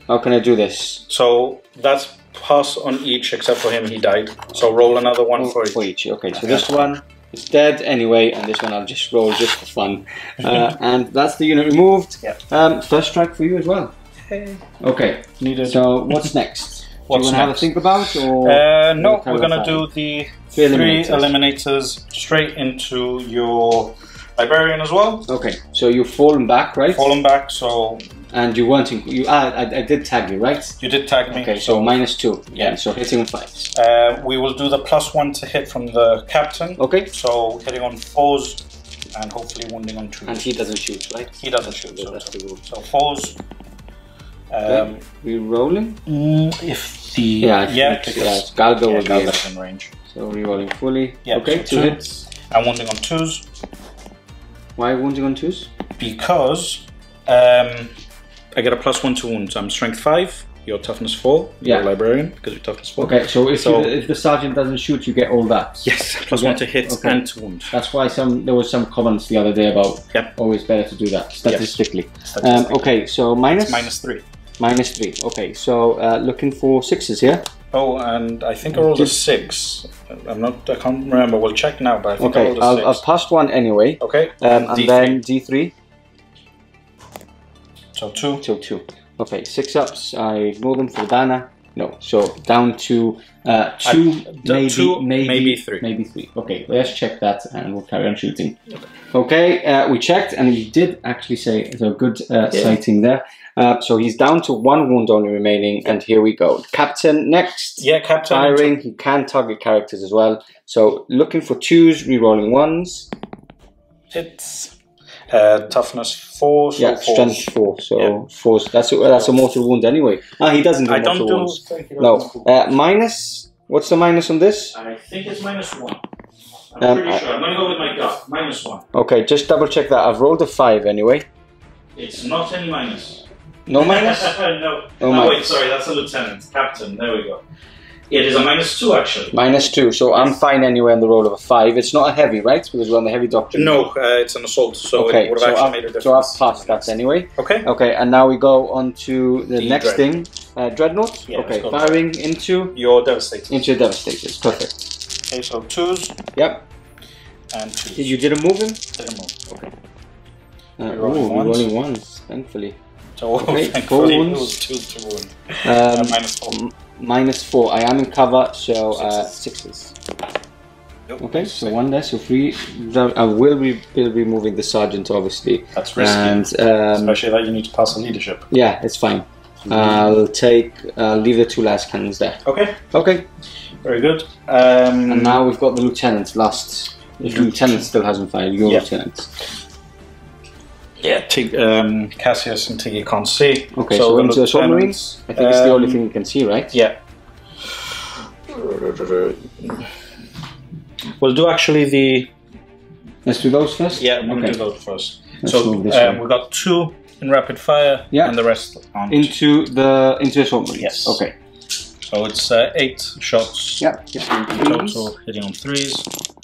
How can I do this? So that's pass on each except for him. He died. So roll another one for each. Okay, so this one is dead anyway, and this one I'll just roll just for fun. And that's the unit removed. Yeah. First strike for you as well. Hey. Okay. Needed. So what's next? Do you want to have a think about, or no? We're gonna do the 3 eliminators straight into your librarian as well. Okay. So you've fallen back, right? Fallen back. So. And you weren't I did tag you, right? You did tag me. Okay, so -2. Yeah. So hitting on 5s. We will do the +1 to hit from the captain. Okay. So hitting on 4s and hopefully wounding on 2s. And he doesn't shoot, right? He doesn't shoot. So that's the rule. So 4s. Re-rolling? If the Galga will be in range. So re-rolling fully. Yeah. Okay, so 2 hits. And wounding on 2s. Why wounding on 2s? Because I get a +1 to wounds. I'm strength 5. Your toughness 4. Yeah. You're a librarian because your toughness 4. Okay, so if the sergeant doesn't shoot, you get all that. Yes, +1 to hit and to wound. That's why there was some comments the other day about always better to do that statistically. Okay, so minus -3. -3. Okay, so looking for 6s here. Oh, and I think I rolled a 6. I can't remember. We'll check now, but I think I rolled a 6. I've passed 1 anyway. Okay. And then D3. So 2. So 2. Okay, 6 ups. I ignore them for the banner. No, so down to 2, maybe 3. Maybe 3. Okay, let's check that and we'll carry on shooting. Okay, we checked and he did actually say it's a good sighting there. So he's down to 1 wound only remaining, and here we go. Captain next. Yeah, captain. Firing, he can target characters as well. So looking for 2s, re-rolling 1s. Hits. Toughness 4. So yeah, strength 4. So 4s. That's a mortal wound anyway. He doesn't do mortal wounds. No. Minus. What's the minus on this? I think it's -1. I'm pretty sure. I'm gonna go with my gut. -1. Okay, just double check that. I've rolled a 5 anyway. It's not any minus. No minus? No. Oh, wait, sorry, that's a lieutenant. Captain, there we go. It is a -2 actually. -2, so I'm fine anyway on the roll of a 5. It's not a heavy, right? Because we're on the heavy doctrine. No, it's an assault, so okay, it would have actually made a difference. So I've passed that anyway. Okay. Okay, and now we go on to the next thing. Dreadnought? Yeah, okay, firing into? Your Devastators. Into your Devastators, perfect. Okay, so 2s. Yep. And 2s. You didn't move him? Didn't move, okay. Rolling 1s, thankfully. So okay, thankfully it was 2s to wound. -4. -4. I am in cover, so 6s. Yep. Okay, so 1 there, so 3. I will be removing the sergeant, obviously. That's risky, and, especially that you need to pass on leadership. Yeah, it's fine. I'll leave the 2 last cannons there. Okay. Okay. Very good. And now we've got the lieutenant last. The lieutenant still hasn't fired. Your lieutenant. Yeah, Cassius and Tiggy can't see. Okay, so into the submarines. I think it's the only thing you can see, right? Yeah. We'll do actually the... Let's do those first? Yeah, we'll do those first. Let's so move this way. we got 2 in rapid fire, and the rest aren't. Into the submarines? Yes. Okay. So it's 8 shots. Yeah. Total hitting on 3s.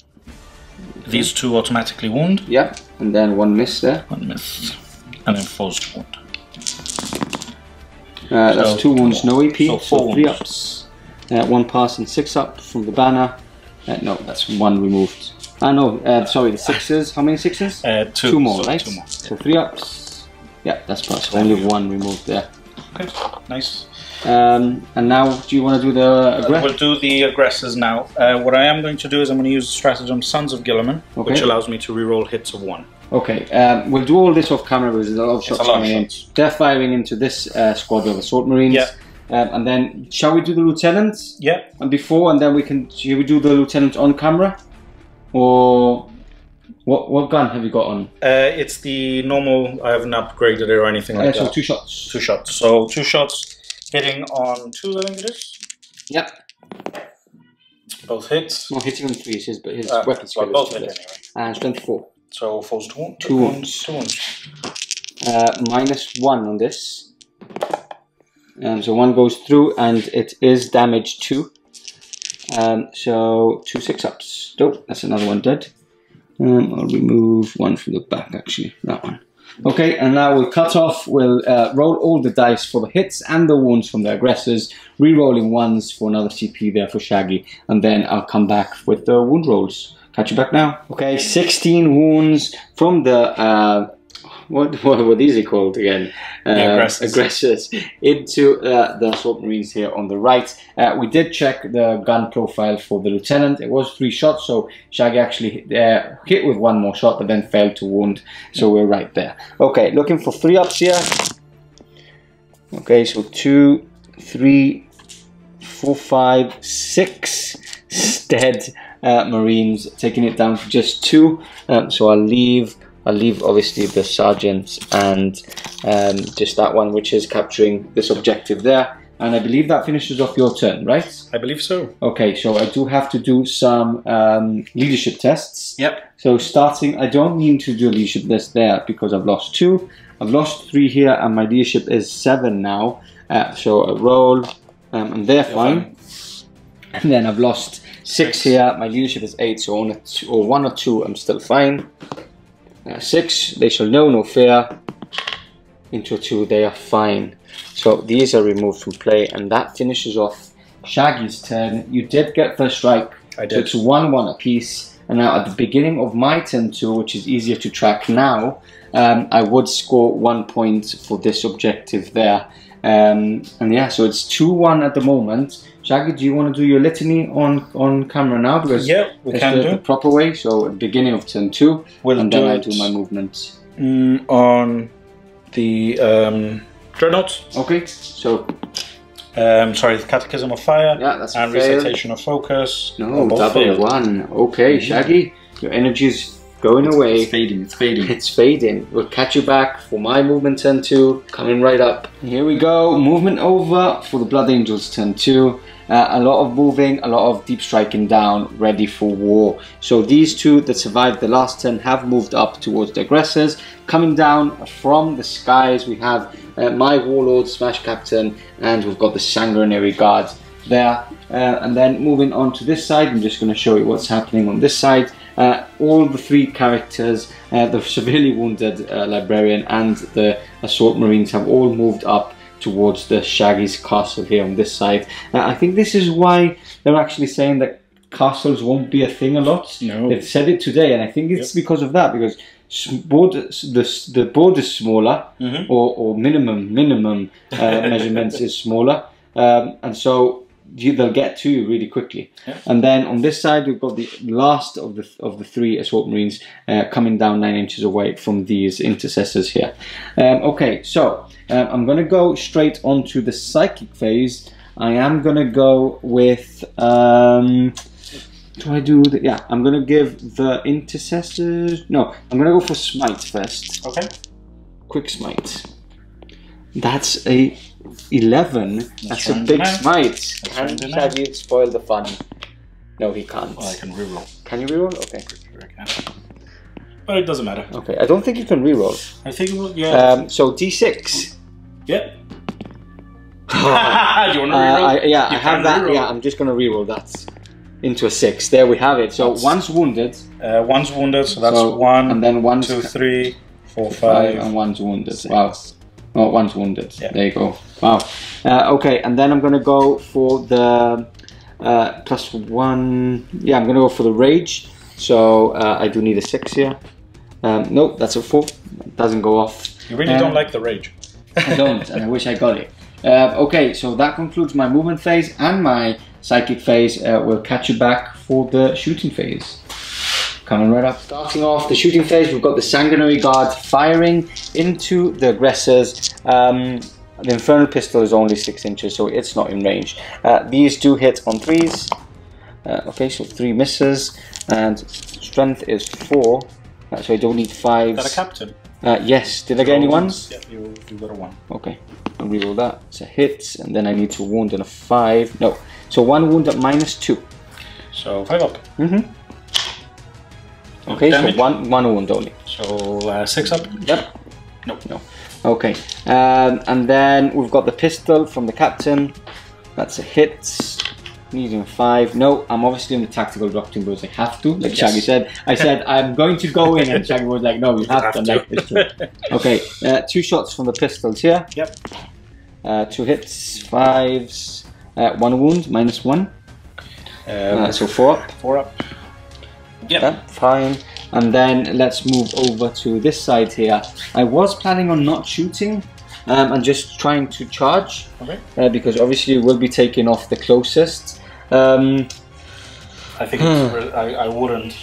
These 2 automatically wound. Yeah, and then 1 miss there. 1 miss. And then forced wound. That's 2 wounds, no AP. So 4 3 ups. 1 pass and 6 up from the banner. No, that's 1 removed. No, sorry, the 6s. How many 6s? 2 more, so right? 2 more. So 3 ups. Yeah, that's plus. Only 1 removed there. Okay, nice. And now, do you want to do the aggressors? We'll do the aggressors now. What I am going to do is I'm going to use the stratagem Sons of Gilliman, which allows me to reroll hits of 1. Okay, we'll do all this off camera because there's a lot of shots coming in. They're firing into this squad of assault marines. Yeah. And then, shall we do the lieutenants? Yeah. And before, and then shall we do the lieutenant on camera? Or what gun have you got on? It's the normal. I haven't upgraded it or anything like that. So 2 shots. 2 shots. So 2 shots hitting on 2, I think it is. Yep. Both hits. No, hitting on 3 is his weapon skill. Well, both hit anyway. And strength 4. So forced wound. 2 wounds. 2 wounds. -1 on this. So 1 goes through, and it is damage 2. So 2 6-ups. Nope, that's another one dead. I'll remove 1 from the back, actually. That one. Okay, and now we'll cut off. We'll roll all the dice for the hits and the wounds from the aggressors, re-rolling 1s for another CP there for Shaggy, and then I'll come back with the wound rolls. Catch you back now. Okay, 16 wounds from the what were these called again? Aggressors into the assault marines here on the right. We did check the gun profile for the lieutenant. It was 3 shots, so Shaggy actually hit with 1 more shot, but then failed to wound. So we're right there. Okay, looking for 3 ups here. Okay, so 2, 3, 4, 5, 6 dead marines, taking it down to just 2. So I'll leave obviously the sergeants and just that one, which is capturing this objective there. And I believe that finishes off your turn, right? I believe so. Okay, so I do have to do some leadership tests. Yep. So starting, I don't need to do a leadership test there because I've lost 2. I've lost 3 here, and my leadership is 7 now. So I roll, and they're fine. And then I've lost 6 here. My leadership is 8, so on or 1 or 2, I'm still fine. 6, they shall know no fear. Into a 2, they are fine. So these are removed from play, and that finishes off Shaggy's turn. You did get first strike. I did. So it's 1-1 apiece. And now at the beginning of my turn 2, which is easier to track now, I would score 1 point for this objective there. And yeah, so it's 2-1 at the moment. Shaggy, do you want to do your litany on camera now? Because yeah, we can do the proper way. So beginning of turn 2, and then I do my movements on the dreadnought. Okay, so sorry, the Catechism of Fire. Yeah, that's and failed. Recitation of Focus. No, double 1. Okay, Shaggy, your energy's going away. It's fading. It's fading. It's fading. We'll catch you back for my movement turn 2. Coming right up. Here we go. Movement over for the Blood Angels turn 2. A lot of moving, a lot of deep striking down, ready for war. So these 2 that survived the last turn have moved up towards the aggressors. Coming down from the skies, we have my Warlord, Smash Captain, and we've got the Sanguinary Guard there. And then moving on to this side, I'm just going to show you what's happening on this side. All the 3 characters, the severely wounded Librarian and the Assault Marines have all moved up towards the Shaggy's castle here on this side. I think this is why they're actually saying that castles won't be a thing a lot. No. They've said it today, and I think it's because of that, because the board is smaller, or minimum measurements is smaller, and so they'll get to you really quickly. And then on this side we've got the last of the 3 Assault Marines coming down 9 inches away from these intercessors here. Okay, so I'm going to go straight onto the psychic phase. I am going to go with do I do the, yeah, I'm going to give the intercessors, no, I'm going to go for smite first. Okay. quick smite. That's a 11. That's a big smite. Can Shaggy spoil the fun? No, he can't. Well, I can reroll. Can you reroll? Okay. But it doesn't matter. Okay, I don't think you can reroll. I think it will, yeah. So D6. Yep. Do you want to reroll? I have that. Reroll. Yeah, I'm just going to reroll that into a 6. There we have it. So one's wounded. One's wounded, so that's 1, and then 1, 2, 3, 4, 5, and one's wounded. 6. Wow. Oh, one's wounded. Yeah. There you go. Wow. Okay, and then I'm going to go for the +1. Yeah, I'm going to go for the rage. So I do need a 6 here. Nope, that's a 4. It doesn't go off. You really don't like the rage. I don't, and I wish I got it. Okay, so that concludes my movement phase and my psychic phase. We'll catch you back for the shooting phase. Coming right up. Starting off the shooting phase, we've got the Sanguinary Guard firing into the aggressors. The Infernal Pistol is only 6 inches, so it's not in range. These do hit on 3s. Okay, so 3 misses, and strength is 4. So I don't need 5s. Is that a captain? Yes. Did I get any 1s? Yeah, you got a 1. Okay. I'll reroll that. It's a hit, and then I need to wound on a 5. No. So 1 wound at -2. So 5 up. Okay, damage. so one wound only. So 6 up? Yep. Nope. No. Okay. And then we've got the pistol from the captain. That's a hit. Needing 5. No, I'm obviously in the tactical doctrine because I have to, like Shaggy said. I said I'm going to go in, and Shaggy was like, no, you have to. Like this. Okay, 2 shots from the pistols here. Yep. 2 hits, 5s, 1 wound, -1. So 4 up. 4 up. Yep. Yeah, fine. And then let's move over to this side here. I was planning on not shooting and just trying to charge. Okay. Because obviously we'll be taking off the closest. I think I wouldn't.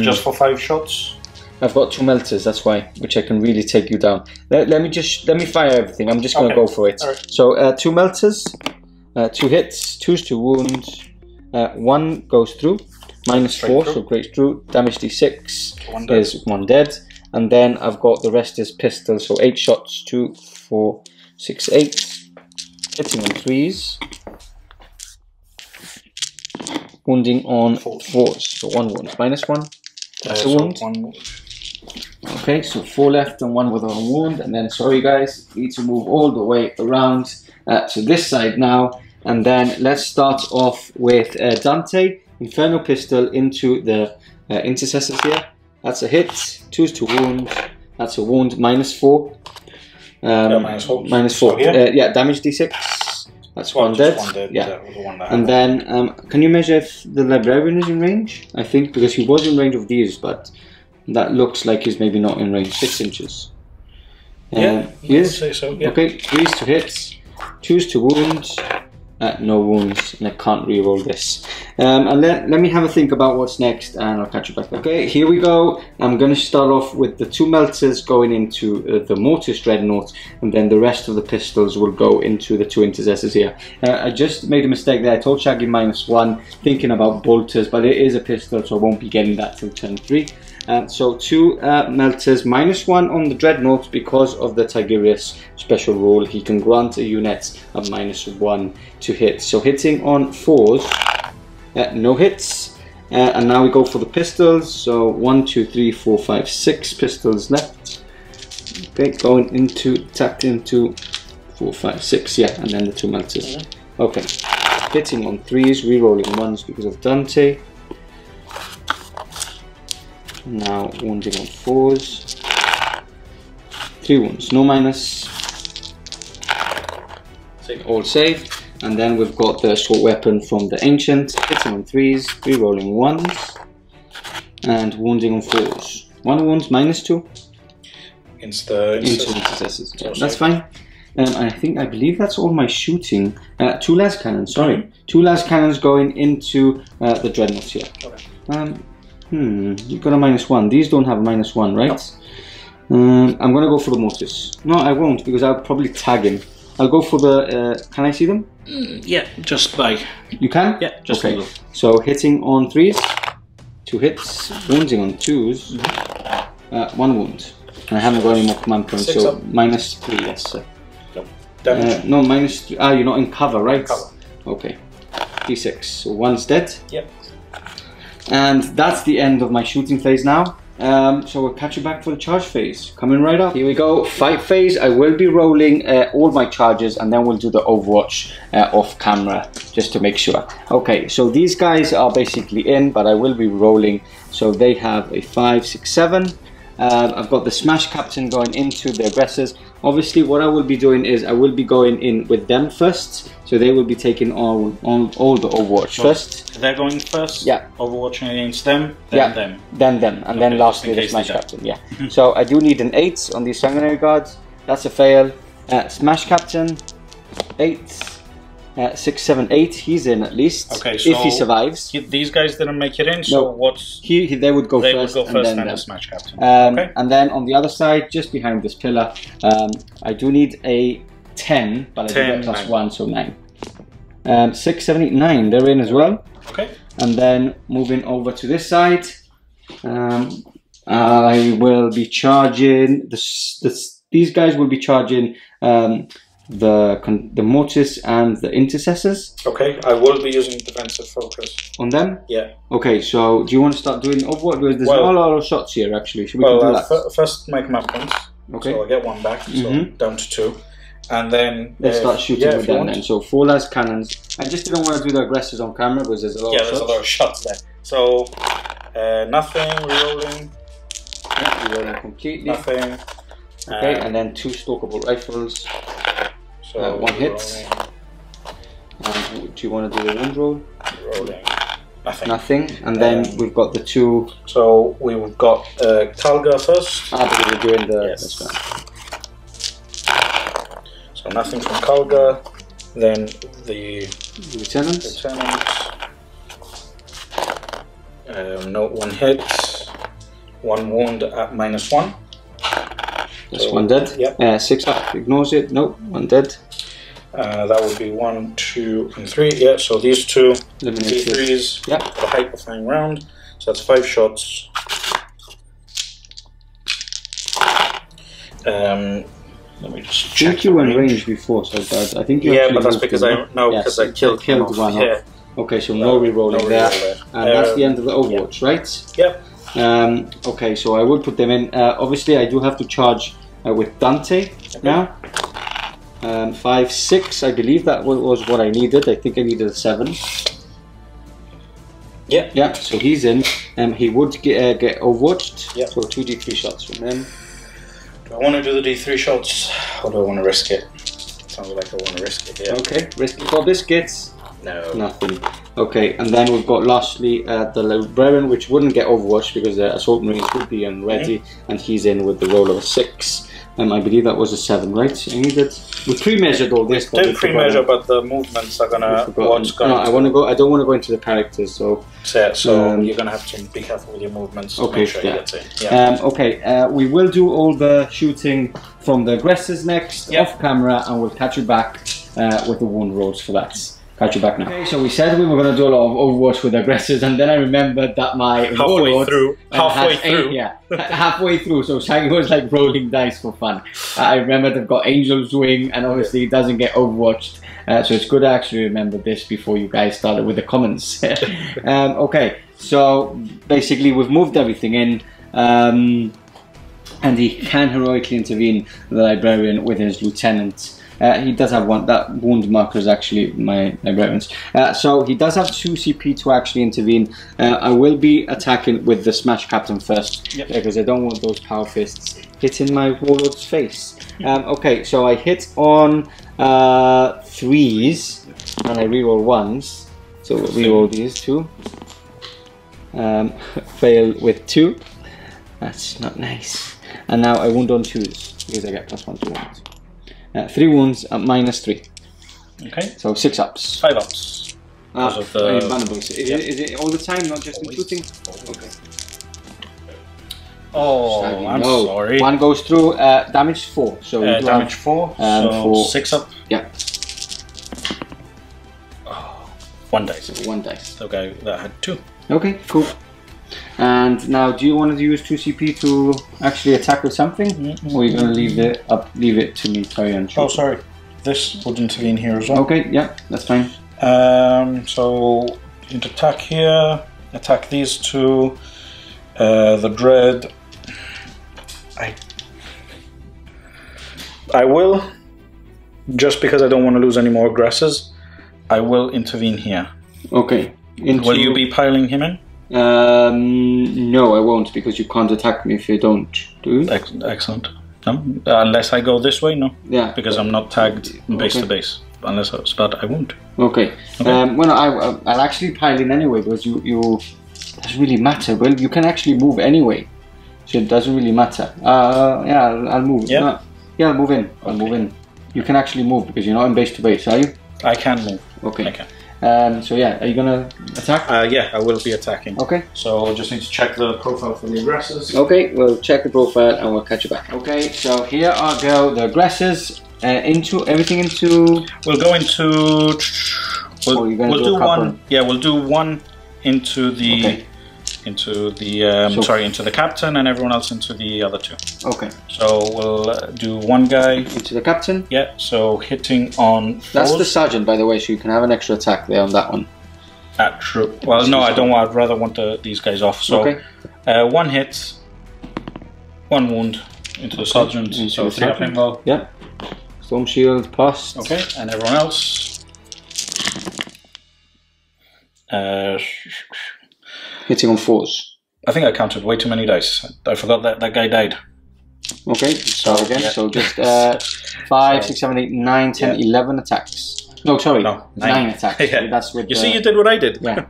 Just for 5 shots. I've got 2 melters, that's why, which I can really take you down. Let me fire everything. I'm just going to go for it. Right. So 2 melters, 2 hits, 2's to wound, 1 goes through, -4, so great through. Damage D6 is 1 dead, and then I've got the rest is pistol. So 8 shots, 2, 4, 6, 8, hitting on 3s. Wounding on 4s, so 1 wound, -1. That's a wound. So 1 wound. Okay, so 4 left and 1 without a wound, and then sorry guys, need to move all the way around to this side now, and then let's start off with Dante, Infernal Pistol into the intercessors here. That's a hit, 2's to wound, that's a wound, -4. -4. So Yeah, damage D6. That's 1 dead. Yeah. And then, can you measure if the librarian is in range? I think because he was in range of these, but that looks like he's maybe not in range. 6 inches. Yeah, he is. Say so. Yeah. Okay, 3's to hits, 2's to wounds. No wounds, and I can't reroll this. And let me have a think about what's next, and I'll catch you back there. Okay, here we go. I'm going to start off with the 2 melters going into the Mortis Dreadnought, and then the rest of the pistols will go into the 2 intercessors here. I just made a mistake there. I told Shaggy -1, thinking about bolters, but it is a pistol, so I won't be getting that till turn 3. So 2 melters, -1 on the Dreadnought because of the Tigurius special rule. He can grant a unit a -1 to hit. So hitting on 4s, no hits. And now we go for the pistols. So 1, 2, 3, 4, 5, 6 pistols left. Okay, going into, tapped into 4, 5, 6, yeah, and then the 2 melters. Okay, hitting on 3s, re-rolling 1s because of Dante. Now wounding on 4s. 3 wounds, no minus. All safe. And then we've got the short weapon from the Ancient, hitting on 3s, re-rolling 1s, and wounding on 4s. 1 wound, -2. Into the intercessors. Yeah, that's fine. I believe that's all my shooting. 2 las cannons, sorry. 2 las cannons going into the Dreadnoughts here. Okay. You've got a -1. These don't have a -1, right? No. I'm gonna go for the Mortis. No, I won't because I'll probably tag him. I'll go for the. Can I see them? Yeah, just by. You can? Yeah, just okay. So hitting on 3s, 2 hits, wounding on 2s, 1 wound. I haven't got any more command points, Six so up. -3, yes sir. Nope. Damage. No, -3. Ah, you're not in cover, right? Cover. Okay. D6. So 1's dead. Yep. And that's the end of my shooting phase now. So we'll catch you back for the charge phase. Coming right up. Here we go. Fight phase. I will be rolling all my charges, and then we'll do the Overwatch off camera just to make sure. Okay, so these guys are basically in, but I will be rolling. So they have a 5, 6, 7. I've got the Smash Captain going into the aggressors. Obviously, what I will be doing is I will be going in with them first. So they will be taking on all the Overwatch first. They're going first? Yeah. Overwatching against them, then them. Then them, and then lastly the Smash Captain, yeah. So I do need an 8 on these Sanguinary Guards. That's a fail. Smash Captain, 8. 6, 7, 8. He's in at least. Okay, so if he survives. These guys didn't make it in, so what's... They would go first, and then the Smash Captain. Okay. And then on the other side, just behind this pillar, I do need a 10, but I do get +1, so 9. 6, 7, 8, 9, they're in as well. Okay. And then moving over to this side, I will be charging these guys will be charging the Mortis and the Intercessors. Okay, I will be using defensive focus on them. Yeah. Okay, so do you want to start doing Overwatch? There's not a lot of shots here actually. Should we do that? First make my points. Okay. So I get 1 back, so down to 2. And then let's start shooting with them then. So 4 las cannons. I just didn't want to do the aggressors on camera because there's a lot of shots. There's a lot of shots there. So nothing, rerolling. Yeah, rerolling completely. Nothing. Okay, and then 2 stalkable rifles. So 1 hit. And do you want to do the wound roll? Rolling. Nothing. Nothing. And then we've got the 2. So we've got Talga first. Because we're doing the this one. So nothing from Kalga, then the lieutenants. No 1 hit, 1 wound at -1. That's so 1 dead. Yep. 6 up, ignores it. Nope, 1 dead. That would be 1, 2, and 3. Yeah, so these 2 D3s for the hyperflying round. So that's 5 shots. Let me just check. I think you were in range before, so I think you but that's because I killed one off. Okay, so no rerolling there. And that's the end of the Overwatch, right? Yep. Okay, so I will put them in. Obviously, I do have to charge with Dante now. 5, 6, I believe that was what I needed. I think I needed a 7. Yeah, so he's in. He would get Overwatched. Yep. So 2 D3 shots from him. Do I want to do the D3 shots, or do I want to risk it? Sounds like I want to risk it here. Okay, risk it for biscuits. No. Nothing. Okay, and then we've got lastly the Librarian, which wouldn't get Overwatch because the Assault Marines would be unready, and he's in with the roll of a 6. I believe that was a 7, right? I needed. We pre-measured all this. Didn't pre-measure, but the movements are gonna. I want to go. I don't want to go into the characters, so. So you're gonna have to be careful with your movements. To make sure you get it. Yeah. Okay. We will do all the shooting from the aggressors next off camera, and we'll catch you back with the wound rolls for that. Catch you back now. Okay, so we said we were going to do a lot of Overwatch with aggressors, and then I remembered that my halfway through. Halfway through. So Shaggy was like rolling dice for fun. I remembered I've got Angel's Wing, and obviously it doesn't get Overwatched. So it's good to actually remember this before you guys started with the comments. Okay, so basically we've moved everything in, and he can heroically intervene, the Librarian, with his lieutenant. He does have one. That wound marker is actually my Librarians. So he does have 2 CP to actually intervene. I will be attacking with the Smash Captain first, because I don't want those power fists hitting my Warlord's face. Okay, so I hit on 3s, and I reroll 1s. So we'll reroll these 2. Fail with 2. That's not nice. And now I wound on 2s, because I get +1 to wounds. 3 wounds at -3. Okay. So 6 ups. 5 ups. Is it all the time, not just in shooting? Okay. Oh, I'm sorry. 1 goes through. Damage 4. So damage 4. So 6 up. Yeah. Oh, 1 dice. So 1 dice. Okay, that had 2. Okay, cool. And now, do you want to use 2 CP to actually attack with something, or are you going to leave it to me, carry on? Oh, sorry. This would intervene here as well. Okay, yeah, that's fine. So into attack here, attack these two. The dread. I will, just because I don't want to lose any more aggressors, I will intervene here. Okay. Will you be piling him in? No, I won't, because you can't attack me if you don't. Do you? Excellent. No? Unless I go this way, no. Yeah. Because I'm not tagged base to base. Unless I won't. Okay. Well, I'll actually pile in anyway, because you it doesn't really matter. Well, you can actually move anyway, so it doesn't really matter. Yeah, I'll move. Yeah. Yeah, I'll move in. I'll move in. You can actually move because you're not in base to base, are you? I can move. Okay. I can. So yeah, are you gonna attack? Yeah, I will be attacking. Okay. So I'll just need to check the profile for the aggressors. Okay, we'll check the profile and we'll catch you back. Okay, so here are the aggressors. We'll go into. We'll do one. Yeah, we'll do one into the. Okay. Into the captain, and everyone else into the other two. Okay. So we'll do one guy into the captain. Yeah. So hitting on. That's the sergeant, by the way. So you can have an extra attack there on that one. True. Well, no, I don't want. I'd rather want these guys off. So, okay. One hit, one wound into the sergeant. Into so the 3 up involved. Yeah. Storm shield passed. Okay, and everyone else. Hitting on 4s. I think I counted way too many dice. I forgot that guy died. Okay, start again. Yeah. So just 5, 6, 7, 8, 9, 10, 11 attacks. No, sorry. No, 9 attacks. Yeah. That's with you see, you did what I did. Yeah.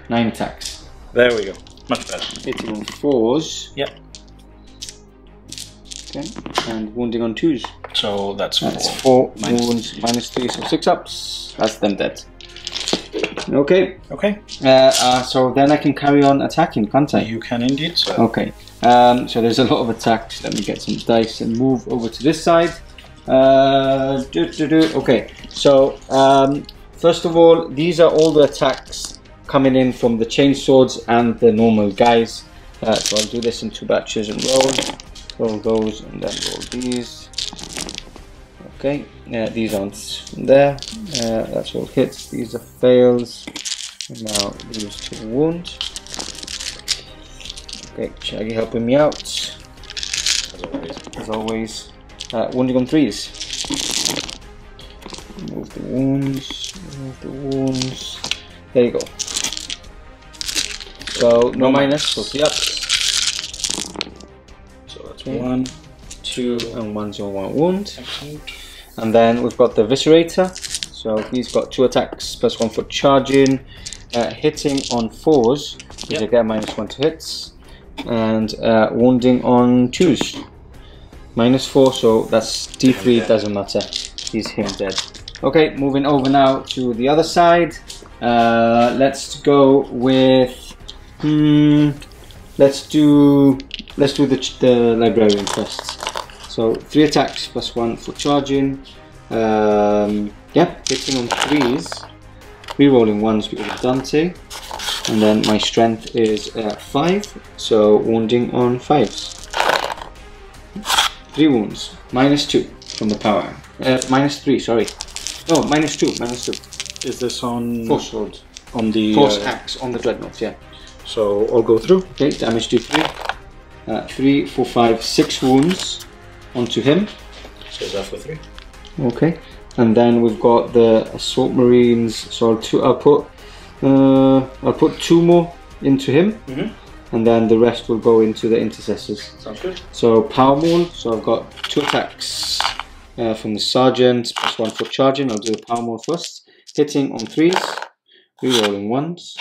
9 attacks. There we go. Much better. Hitting on 4s. Yep. Okay. And wounding on 2s. So that's 4 wounds minus 3, so 6 ups. That's them dead. Okay. Okay. So then I can carry on attacking, can't I? You can indeed, sir. Okay. So there's a lot of attacks. Let me get some dice and move over to this side. Okay. So first of all, these are all the attacks coming in from the chainswords and the normal guys. So I'll do this in 2 batches and roll those and then roll these. Okay, these aren't there. That's all hits. These are fails. And now these 2 wounds. Okay, Shaggy helping me out. As always. Wounding on 3s. Remove the wounds. Remove the wounds. There you go. So no minus. So 3 ups. So that's 1, 2, and 1 0 1 wound. Excellent. And then we've got the Viscerator. So he's got 2 attacks plus 1 for charging, hitting on 4s. Yep. You get -1 to hits, and wounding on 2s. -4, so that's D3. Doesn't matter. He's him dead. Okay, moving over now to the other side. Let's go with. Let's do the librarian first. So 3 attacks plus 1 for charging. Yeah, hitting on 3s. Rerolling 1s because of Dante. And then my strength is 5. So wounding on 5s. 3 wounds. -2 from the power. -3, sorry. No, -2. Is this on Force sword? On the Force axe on the dreadnought, yeah. So I'll go through. Okay, damage to 3. 3, 4, 5, 6 wounds onto him. So is that for 3? Okay, and then we've got the assault marines. So I'll put 2 more into him, and then the rest will go into the intercessors. Sounds good. So power maul. So I've got 2 attacks from the sergeant plus 1 for charging. I'll do the power maul first. Hitting on 3s, rerolling 1s,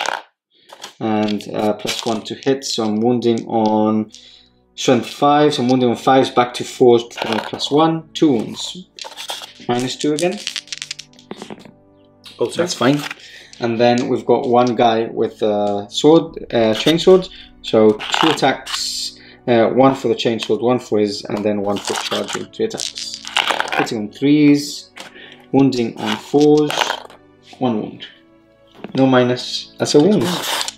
and plus 1 to hit. So I'm wounding on strength 5. So I'm wounding on 5s back to 4s plus 1. 2 wounds. -2 again. Oh, that's fine. And then we've got 1 guy with a sword, chainsword. So 2 attacks, 1 for the chainsword, 1 for his, and then 1 for charging. 3 attacks. Hitting on 3s, wounding on 4s, 1 wound. No minus. That's a wound.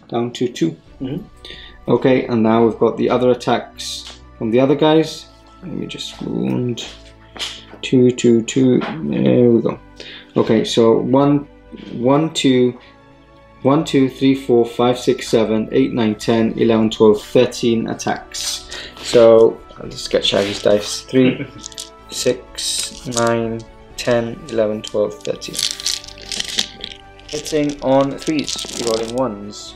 Down to 2. Okay, and now we've got the other attacks from the other guys. Let me just wound 2, 2, 2. There we go. Okay, so 1, 2, 3, 4, 5, 6, 7, 8, 9, 10, 11, 12, 13 attacks. So I'll just get Shaggy's dice. 3, 6, 9, 10, 11, 12, 13. Hitting on 3s, rolling 1s.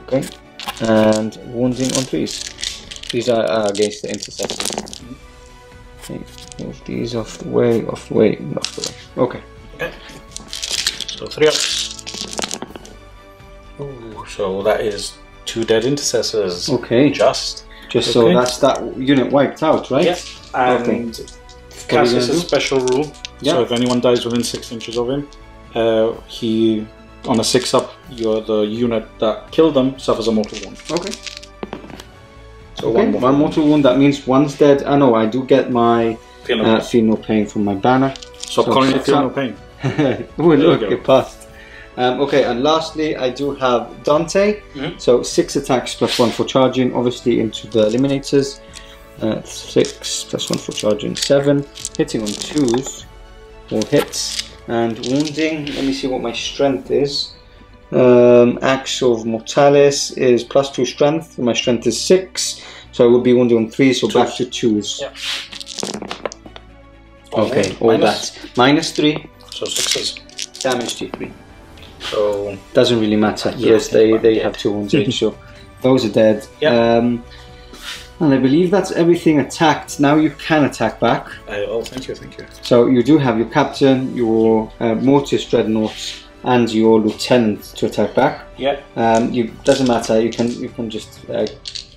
Okay, and wounding on 3s. These are against the intercessors. Okay, move these off the way, off the way, off the way. Okay. Okay. So 3 ups. Ooh, so that is 2 dead intercessors. Okay. Just so that's that unit wiped out, right? Yeah. And Cass is a special rule. Yeah. So if anyone dies within 6 inches of him, he on a 6-up, the unit that killed them suffers a mortal wound. Okay. So one mortal wound. That means one's dead. I know. I do get my feel no pain from my banner. Stop calling it feel no pain. Oh look, it passed. Okay, and lastly, I do have Dante. So 6 attacks plus 1 for charging, obviously into the eliminators. 6 plus 1 for charging, 7. Hitting on 2s, 4 hits, and wounding. Let me see what my strength is. Axe of Mortalis is plus 2 strength. My strength is 6, so I will be wounding on 3, so back to 2s. Yeah. Okay, all that. Minus 3. So 6s. Damage to 3. So doesn't really matter. Yes, they have 2 wounds each, so those are dead. Yeah. And I believe that's everything attacked. Now you can attack back. Oh, thank you, thank you. So you do have your captain, your Mortis Dreadnoughts, and your lieutenant to attack back. Yeah. Doesn't matter. You can just go.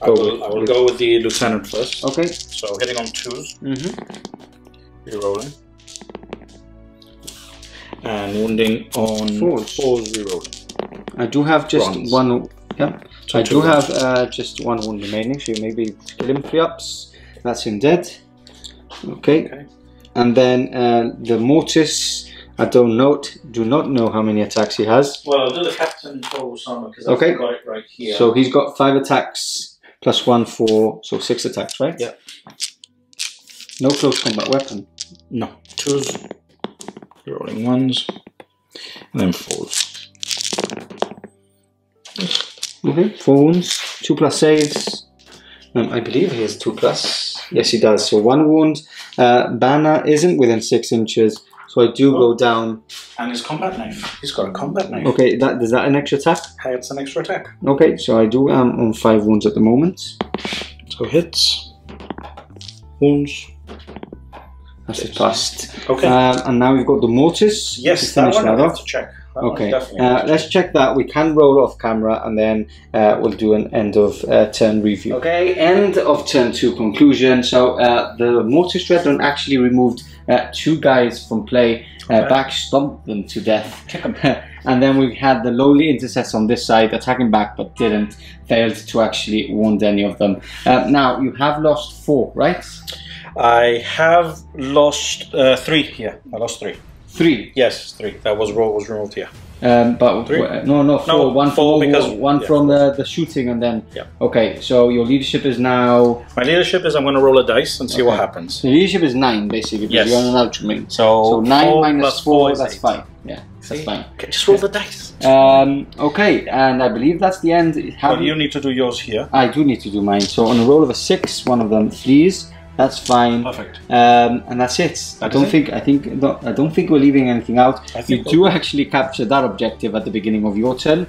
I will go with the lieutenant first. Okay. So hitting on 2s. Rerolling. And wounding on 4s. Rerolling. I do have just Bronze. 1. Yeah. So I do have just 1 wound remaining, so you maybe kill him 3 ups. That's him dead. Okay. And then the Mortis, I do not know how many attacks he has. Well, I'll do the captain for Osama because I've got it right here. So he's got 5 attacks plus 1 for, so 6 attacks, right? Yeah. No close combat weapon. No. 2s. Rolling 1s. And then 4s. Okay, 4 wounds, 2 plus saves. I believe he has 2 plus. Yes, he does. So 1 wound. Banner isn't within 6 inches, so I do go down. And his combat knife. He's got a combat knife. Okay, is that an extra attack? Hey, it's an extra attack. Okay, so I do on 5 wounds at the moment. So hits, wounds. That's it passed. Okay. And now we've got the Mortis. Yes, that one I have to check. Okay, let's check that. We can roll off camera and then we'll do an end of turn review. Okay, end of turn 2 conclusion. So the Mortis Dreadnought actually removed 2 guys from play, back stomped them to death. Kick them. And then we had the lowly intercessor on this side attacking back but failed to actually wound any of them. Now you have lost 4, right? I have lost 3 here. I lost 3. 3? Yes, 3. That was removed here. But 3? No, 4. No, 1 4 because from the shooting and then. Yeah. Okay, so your leadership is now. My leadership is I'm going to roll a dice and see what happens. The leadership is 9 basically. Because you're on an Ultramarine. So 9 minus 4, that's 8. fine. Yeah, that's fine. Okay, just roll the dice. Okay, and I believe that's the end. Well, you need to do yours here. I do need to do mine. So on a roll of a 6, one of them flees. That's fine. Perfect. And that's it. I don't think we're leaving anything out. You do actually capture that objective at the beginning of your turn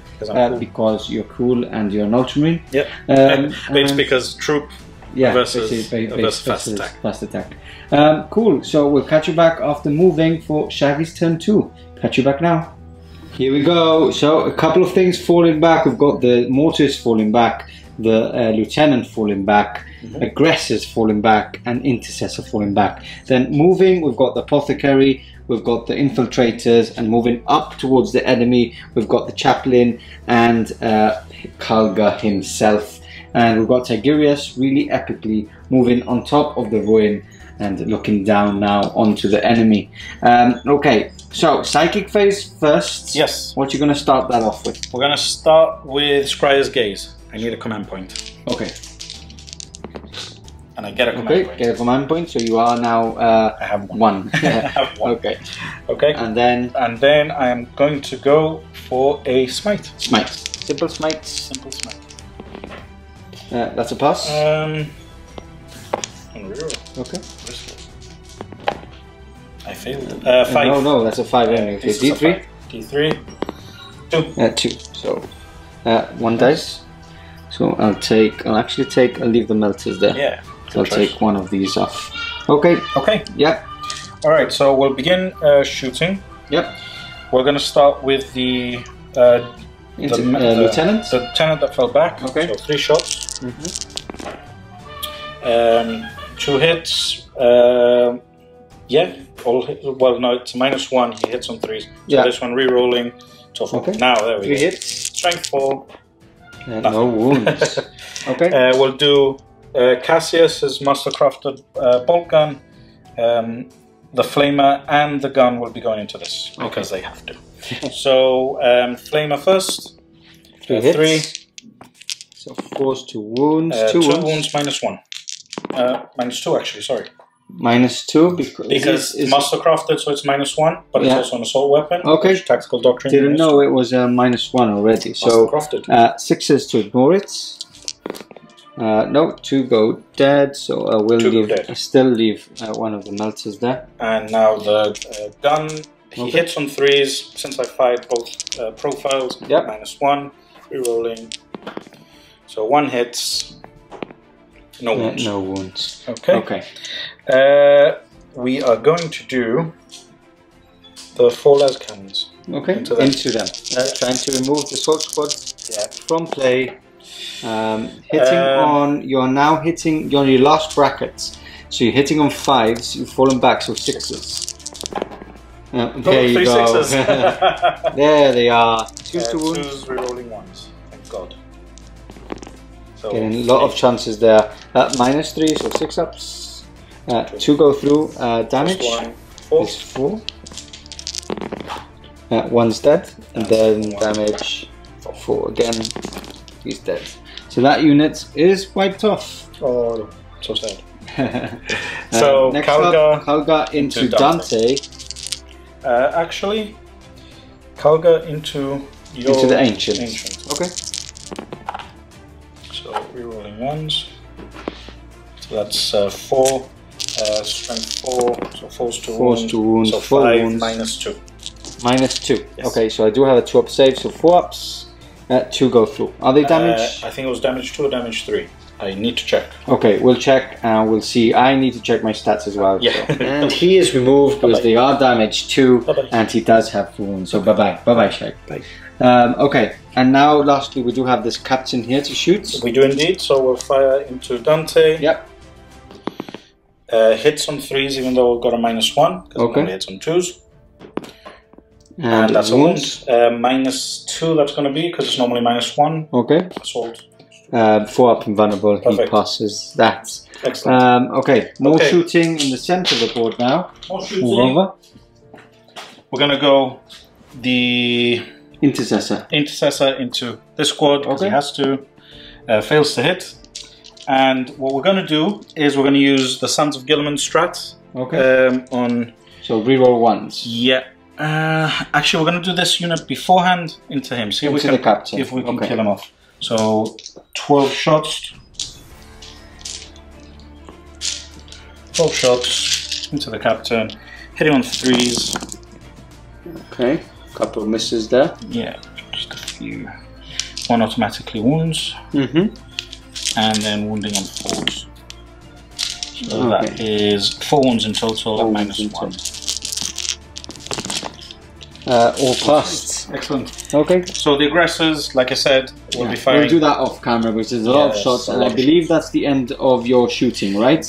because you're cool and you're an Ultramarine. Yep. It's because troop versus fast attack. Cool. So we'll catch you back after moving for Shaggy's turn 2. Catch you back now. Here we go. So a couple of things falling back. We've got the Mortis falling back, the Lieutenant falling back, Aggressors falling back, and Intercessor falling back. Then moving, we've got the Apothecary, we've got the Infiltrators, and moving up towards the enemy, we've got the Chaplain and Kalga himself. And we've got Tigurius really epically moving on top of the ruin and looking down now onto the enemy. Okay, so psychic phase first. Yes. What you going to start that off with? We're going to start with Scryer's Gaze. I need a command point. Okay. And I get a command point. Get a command point. So you are now. I have one. I have one. Okay. Okay. And then I am going to go for a smite. Smite. Simple smite. Simple smite. That's a pass. Okay. I failed. 5. No, that's a 5 anyway. Okay, D3. D3. 2. 2. So 1 dice. So I'll leave the melters there. Yeah. So I'll take one of these off. Okay. Okay. Yep. Alright, so we'll begin shooting. Yep. We're going to start with the lieutenant? The lieutenant that fell back. Okay. So 3 shots. 2 hits. Yeah. Well, no, it's -1. He hits on 3s. So this one re-rolling. So now, there we go. 3 hits. Strength 4. No wounds. Okay. We'll do Cassius's mastercrafted bolt gun. The flamer and the gun will be going into this because they have to. So flamer first. 3 hits. So force 2 wounds. 2 wounds -1. -2 actually. Sorry. -2 because it's mastercrafted, so it's -1, but it's also an assault weapon. Okay. Tactical doctrine. Didn't know it was a -1 already. So 6s to ignore it. No, 2 go dead. So I will still leave one of the melters there. And now the gun. He hits on 3s. Since I fired both profiles. Yep. -1. Rerolling. So 1 hits. No wounds. No wounds. Okay. Okay. We are going to do the 4 las cannons. Okay. Into them. Trying to remove the sword squad from play. You're now hitting on your last brackets. So you're hitting on 5s. You've fallen back, so 6s. There you go. 6s. There they are. 2s to wounds. 2s rerolling 1s. Thank God. So getting a lot of chances there. -3, so 6 ups. 2 go through. Damage is 4. 1's dead, and then damage 4 again. He's dead. So that unit is wiped off. Oh, so sad. So next up, Kalga into Dante. Actually, Kalga into the Ancient. Okay. So rerolling 1s. So that's 4. Strength 4. So force 2 wounds. So 5 wounds. -2. -2. Yes. Okay, so I do have a 2 up save, so 4 ups. 2 go through. Are they damaged? I think it was damage 2 or damage 3. I need to check. Okay, we'll check and we'll see. I need to check my stats as well. Yeah. So. And he is removed because they are damaged too, and he does have wounds. So bye bye, Shag. Bye. Okay, and now lastly we do have this captain here to shoot. We do indeed. So we'll fire into Dante. Yep. Hits on 3s, even though we've got a -1 because it only hits on 2s. And that's wounds. a wound. -2 that's going to be because it's normally -1. Okay. Assault. 4 up invulnerable. Perfect. He passes that. Excellent. Okay, more shooting in the center of the board now. More shooting. We're going to go the Intercessor into this squad because he has to. Fails to hit. And what we're going to do is we're going to use the Sons of Gilliman strat. Okay. So reroll 1s. Yeah. Actually, we're going to do this unit beforehand into him. See if we can, the captain. If we can kill him off. So 12 shots. 12 shots into the captain. Hitting on 3s. Okay. A couple of misses there. Yeah, just a few. 1 automatically wounds. And then wounding on 4s. So that is 4 wounds in total at -1. All passed. Excellent. Okay. So the aggressors, like I said, will be firing. We'll do that off camera, which is a lot of shots, and I believe that's the end of your shooting, right?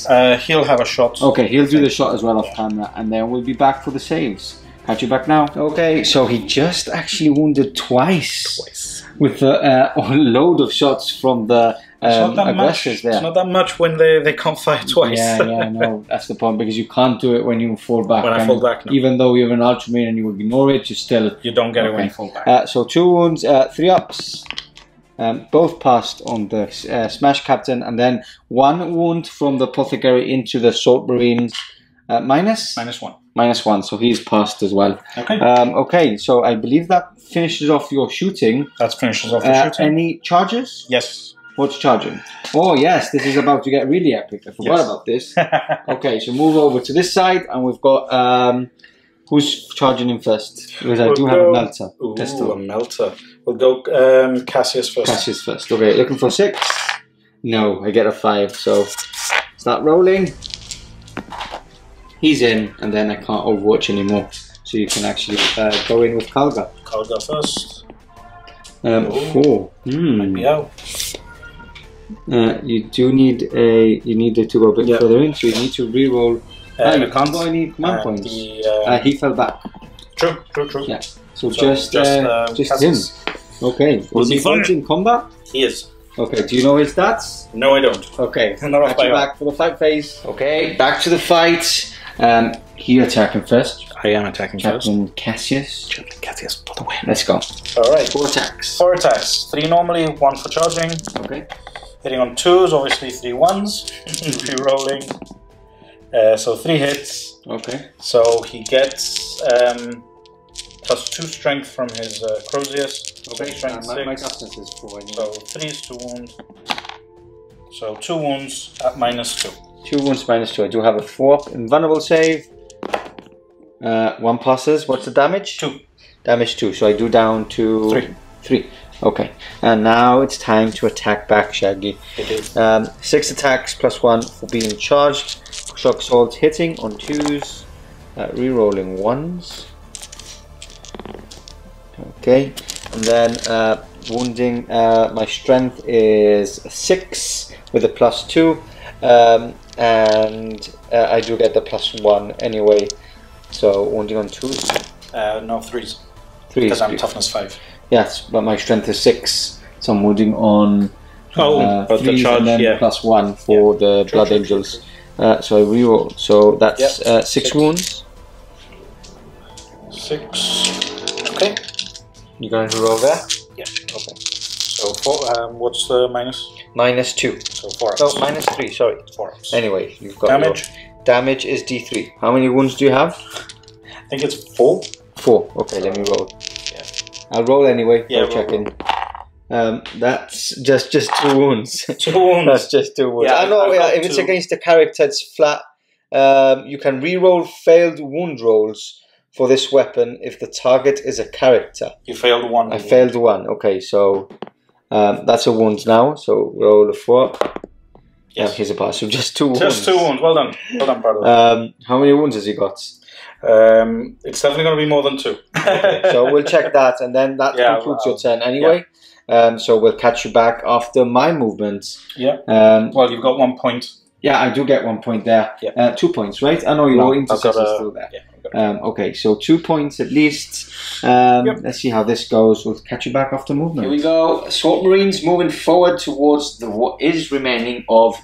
He'll have a shot. Okay, he'll do the shot as well off camera, and then we'll be back for the saves. Catch you back now. Okay, so he just actually wounded twice. With a load of shots from the aggressors there. It's not that much when they can't fire twice. Yeah, no, that's the point, because you can't do it when you fall back. When I fall back, no. Even though you're an Ultramarine and you ignore it, you don't get it when you fall back. So 2 wounds, 3 ups. Both passed on the Smash Captain, and then 1 wound from the Apothecary into the Sword Marines. Minus? -1. -1, so he's passed as well. Okay. Okay, so I believe that finishes off your shooting. That finishes off the shooting. Any charges? Yes. What's charging? Oh yes, this is about to get really epic. I forgot about this. Okay, so move over to this side, and we've got who's charging in first? Because I do have a melter. Ooh, a melter. We'll go Cassius first. Cassius first. Okay, looking for 6. No, I get a 5. So start rolling. He's in, and then I can't overwatch anymore. So you can actually go in with Kalga. Kalga first. 4. Might be out. You do need it to go a bit further in, so you need to reroll. You can't go any command points. He fell back. True. Yeah. So just him. Okay. Was he fighting in combat? He is. Okay. Do you know his stats? No, I don't. Okay. Not off by back for the fight phase. Okay. Back to the fight. He attacking first. I am attacking Captain first. Cassius. Captain Cassius for the win. Let's go. All right. 4 attacks. 4 attacks. 3 normally, 1 for charging. Okay. Hitting on 2s, obviously 3 1s. Re-rolling. So 3 hits. Okay. So he gets +2 strength from his Crozius. Okay. Strength My 6. toughness is 4. Anyway. So 3 is 2 wounds. So 2 wounds at -2. 2 wounds -2. I do have a 4 invulnerable save. 1 passes. What's the damage? 2. Damage 2. So I do down to 3. Okay. And now it's time to attack back, Shaggy. It is. 6 attacks +1 for being charged. Shock Assault hitting on 2s. Re-rolling 1s. Okay. And then wounding. My strength is 6 with a +2. And I do get the +1 anyway. So wounding on 2s. No, 3s. 3s. Because I'm toughness 5. Yes, but my strength is 6. So I'm wounding on but the 3s charge, and then +1 for the Blood Angels. So I reroll. So that's 6 wounds. 6. Okay. You're going to roll there? Yeah. Okay. So 4. What's the minus? -2. So 4 ups. No, -3. Sorry. 4 ups. Anyway, you've got damage. Damage is D3. How many wounds do you have? I think it's 4. 4. Okay, let me roll. Yeah. I'll roll anyway. Yeah, check in. That's just 2 wounds. 2 wounds. That's just 2 wounds. Yeah, I know. If it's against a character, it's flat. You can re-roll failed wound rolls for this weapon if the target is a character. You failed 1. I failed 1. Okay, so that's a wound now. So roll a 4. Yes. Here's a pass. So just 2 wounds. Just 2 wounds. Well done. Well done, Pardo. How many wounds has he got? It's definitely going to be more than 2. Okay, so we'll check that, and then that concludes your turn anyway. So we'll catch you back after my movements. Yeah. Well, you've got 1 point. Yeah, I do get 1 point there. Yeah. 2 points, right? I know your intercessor is still there. Yeah, okay, so 2 points at least. Let's see how this goes. We'll catch you back after movement. Here we go. Sword Marines moving forward towards what is remaining of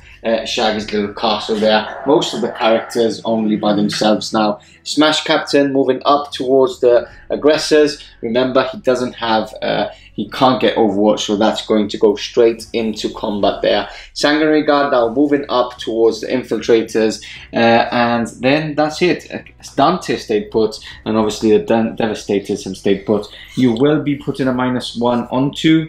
Shaggy's little castle there. Most of the characters only by themselves now. Smash Captain moving up towards the aggressors. Remember, he doesn't have... he can't get Overwatch, so that's going to go straight into combat there. Sanguinary Guard now moving up towards the infiltrators, and then that's it. Dante stayed put, and obviously the Devastators have stayed put. You will be putting a -1 onto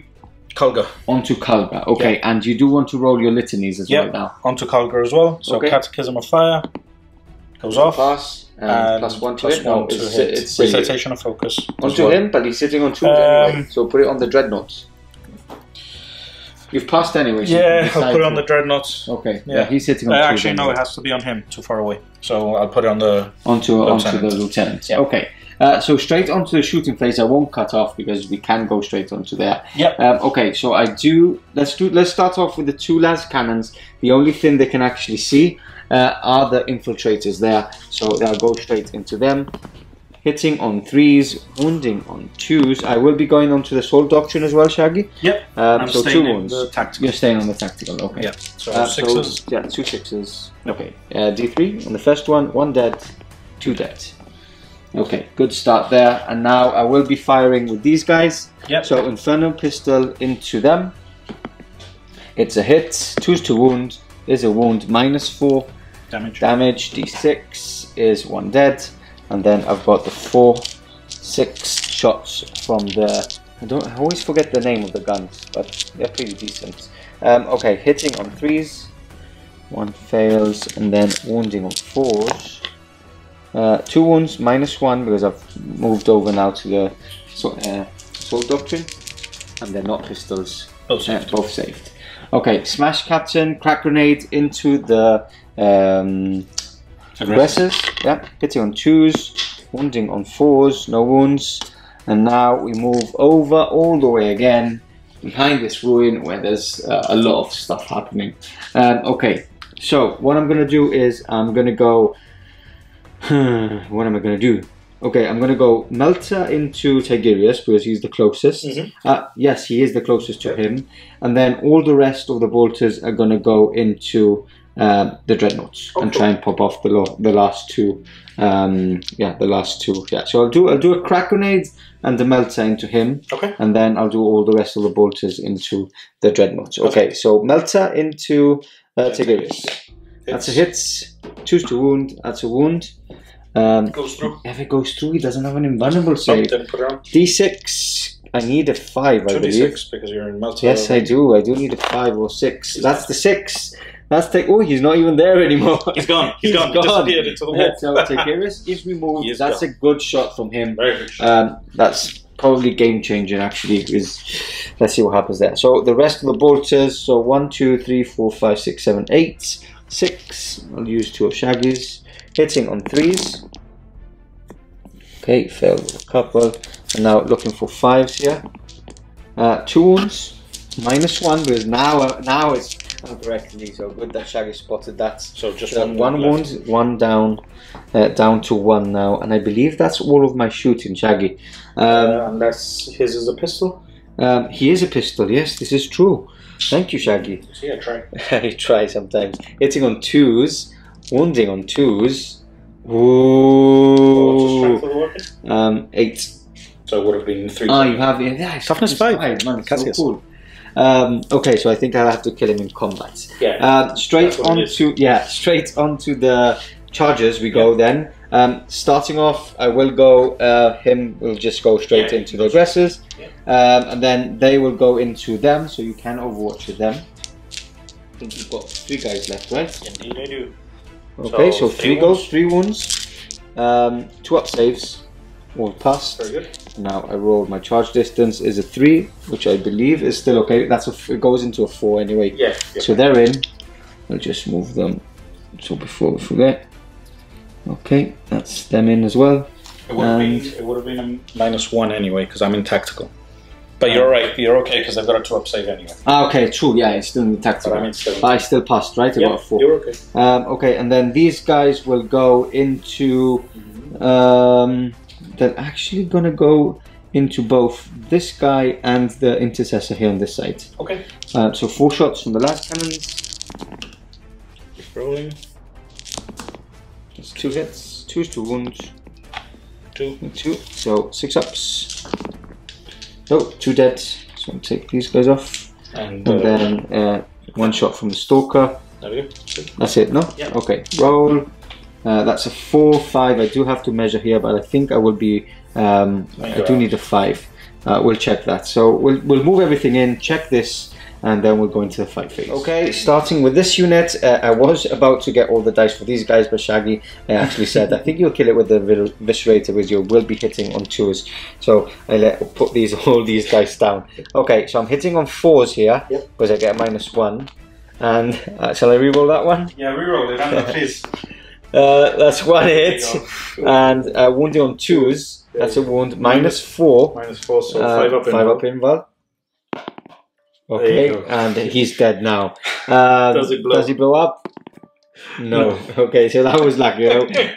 Kalga. Onto Kalga, okay, and you do want to roll your litanies as well now. Onto Kalga as well. So Catechism of Fire goes off. Pass. And +1 to it. No, it's Recitation of Focus. Onto him, but he's sitting on 2 anyway. So put it on the Dreadnoughts. You've passed anyway. So I'll put it on the Dreadnoughts. Okay. Yeah, he's sitting on 2. Actually, no, it has to be on him. Too far away. So I'll put it on the onto the Lieutenant. Yeah. Okay. So straight onto the shooting phase. I won't cut off because we can go straight onto there. Yeah. Okay. So I do. Let's start off with the 2 lance cannons. The only thing they can actually see are the infiltrators there, so they'll go straight into them. hitting on 3s, wounding on 2s. I will be going on to the Soul Doctrine as well, Shaggy. Yep. I'm so staying 2 in wounds. the tactical. You're staying on the tactical, okay. Yeah. So 6s. Yeah, 2 6s. Okay. D3 on the first one, 1 dead, 2 dead. Okay, good start there. And now I will be firing with these guys. Yep. So Infernal Pistol into them. It's a hit, 2s to wound, is a wound, -4 damage, D6 is 1 dead, and then I've got the 4, 6 shots from the, I always forget the name of the guns, but they're pretty decent. Okay, hitting on 3s, 1 fails, and then wounding on 4s. 2 wounds, -1 because I've moved over now to the Soul Doctrine, and they're not pistols, both saved. Okay, Smash Captain, Crack Grenade into the aggressors. Yeah, hitting on 2s, wounding on 4s, no wounds. And now we move over all the way again behind this ruin where there's a lot of stuff happening. Okay, so what I'm gonna do is I'm gonna go. What am I gonna do? Okay, I'm gonna go Melter into Tigurius because he's the closest. Yes, he is the closest to him. And then all the rest of the bolters are gonna go into the dreadnoughts and try and pop off the last two. Yeah, the last two. Yeah, so I'll do a Crack Grenade and the Melter into him. Okay. And then I'll do all the rest of the bolters into the dreadnoughts. Okay, so Melter into Tigurius. That's a hit. 2s to wound. That's a wound. Goes through. If it goes through, he doesn't have an invulnerable save. D6. I need a 5, I believe. D6 because you're in Melter. Yes, I do. I do need a 5 or 6. That's the 6. That's oh, he's not even there anymore. He's gone. He's gone. He disappeared into the wall. So Tigurius is removed. That's a good shot from him. Very good shot. That's probably game changing actually. Let's see what happens there. So the rest of the bolters. So 1, 2, 3, 4, 5, 6, 7, 8, 6. I'll use 2 of Shaggy's. Hitting on 3s. Okay, failed with a couple. And now looking for 5s here. 2 wounds. -1 because now it's correctly. So good that Shaggy spotted that. So just one wound, 1 down, down to 1 now. And I believe that's all of my shooting, Shaggy. Unless his is a pistol. He is a pistol. Yes, this is true. Thank you, Shaggy. Yeah, try. I try sometimes. Hitting on 2s. Wounding on 2s. Ooh. 8. So it would have been 3. Oh, you have toughness 5. Man, so cool. Okay, so I think I'll have to kill him in combat. Yeah. Straight onto the chargers we go then. Starting off, I will go. Him will just go straight into the aggressors, and then they will go into them. So you can overwatch with them. I think you've got 3 guys left, right? Indeed, I do. Okay, so 3 goes, 3 wounds, 2 up saves, all passed. Very good. Now I roll my charge distance is a 3, which I believe is still okay. It goes into a 4 anyway. Yeah. So they're in. I'll just move them. So before we forget. Okay, that's them in as well. It would have been a -1 anyway because I'm in tactical. But you're right, you're okay because I've got a 2 up save anyway. Okay, true, yeah, it's still in the tactical. But I still passed, right? I got a 4. You're okay. Okay, and then these guys will go into. They're actually gonna go into both this guy and the intercessor here on this side. Okay. So 4 shots from the last cannons. Keep rolling. That's 2 hits, 2s to wounds. 2. 2. So 6 ups. Oh, 2 dead. So I'll take these guys off. And then 1 shot from the stalker. There we go. That's it, no? Yeah. Okay, roll. That's a 4, 5. I do have to measure here, but I think I will be. I do need a 5. We'll check that. So we'll move everything in, check this, and then we'll go into the fight phase. Okay, starting with this unit, I was about to get all the dice for these guys, but Shaggy actually said, I think you'll kill it with the Viscerator, because you will be hitting on 2s. So I put all these dice down. Okay, so I'm hitting on 4s here, because I get a -1. And shall I reroll that one? Yeah, reroll it, please. That's 1 hit, and wounding on 2s. That's a wound -4. -4, so 5 up. 5 up invul. Okay, and he's dead now. Does he blow up? No. Okay, so that was lucky.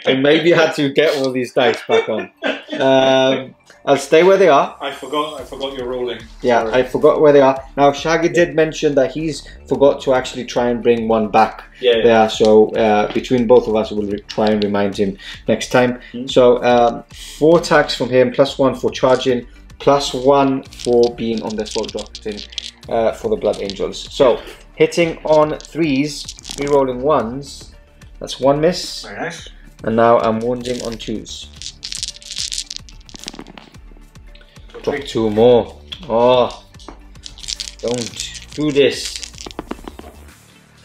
I maybe had to get all these dice back on. I'll stay where they are. I forgot you're rolling. Yeah, sorry. I forgot where they are. Now, Shaggy did mention that he's forgot to actually try and bring one back there. So between both of us, we'll try and remind him next time. So 4 attacks from him, +1 for charging, +1 for being on the assault doctrine for the Blood Angels. So hitting on 3s, re-rolling 1s. That's 1 miss. Very nice. And now I'm wounding on 2s. Drop 2 more. Oh, don't do this.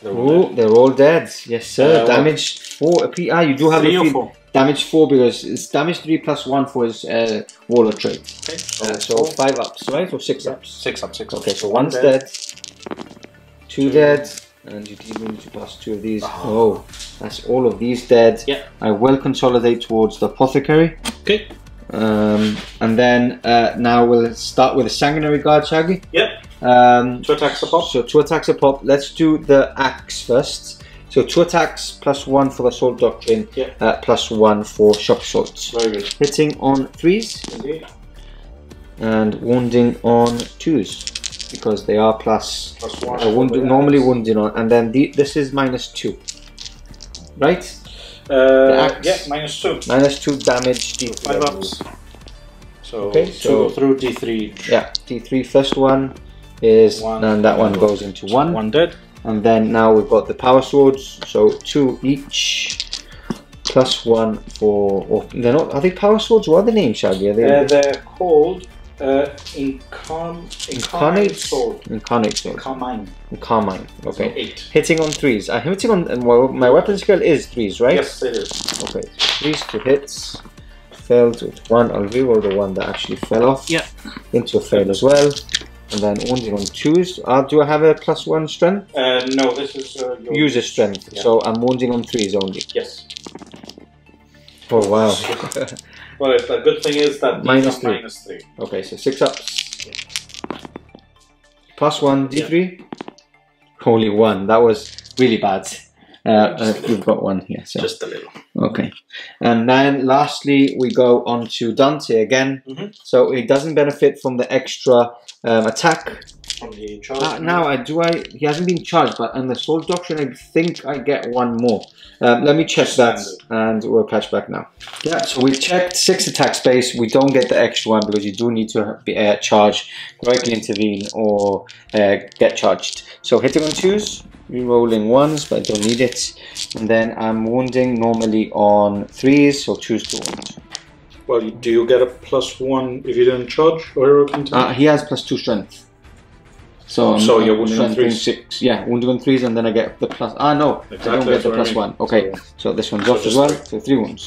Oh, they're all dead. Yes, sir. Damage 4. You do have 3 or 4. Damage 4 because it's damage 3 +1 for his warlord trait. Okay. So 5 ups, right? Or 6 ups? 6 ups. 6 ups. Okay, so 1's dead. 2 dead. And you need to pass 2 of these. Oh, that's all of these dead. Yeah. I will consolidate towards the apothecary. Okay. And then now we'll start with the sanguinary guard, Shaggy. Yep. 2 attacks a pop. So 2 attacks a pop. Let's do the axe first. So 2 attacks +1 for the assault doctrine, +1 for shock assaults. Very good. Hitting on 3s. Indeed. And wounding on 2s because they are +1. Normally wounding on, and then this is -2, right? Yeah, -2. -2 damage. D3. 5 ups. So, okay, so 2 go through D3. Yeah, D3 first one is, 1, and that one goes into 1. 1 dead. And then now we've got the power swords, so 2 each, +1 for. Or they're not. Are they power swords? What are the names, Shaggy? Are they? They're called Incarnate Sword. Incarnate Sword. Carmine. Carmine. Okay. So 8. Hitting on 3s. I'm hitting on. Well, my weapon skill is 3s, right? Yes, it is. Okay. 3s to hits. Failed with 1. I'll reroll the one that actually fell off. Yeah. Into a fail as well. And then wounding on 2s. Do I have a +1 strength? No, this is your user strength. Yeah. So I'm wounding on 3s only. Yes. Oh wow. Well, the good thing is that -3. Okay, so 6 ups. Yeah. +1 D3. Yeah. Only 1. That was really bad. You've got 1 here. So. Just a little. Okay. And then lastly, we go on to Dante again. So he doesn't benefit from the extra attack. From the charge. He hasn't been charged, but in the Assault Doctrine, I think I get 1 more. Let me check that, and we'll catch back now. Yeah, so we checked 6 attack space. We don't get the extra 1 because you do need to be charged, directly intervene, or get charged. So hitting on 2s, re-rolling 1s, but I don't need it. And then I'm wounding normally on 3s, so 2s to wound. Well, do you get a +1 if you didn't charge? Or he has +2 strength. So you're wounding on 3s? 6. Yeah, wounding on 3s, and then I get the +. No, exactly, I don't get the +1. Okay, so this one's off as well. So 3 wounds.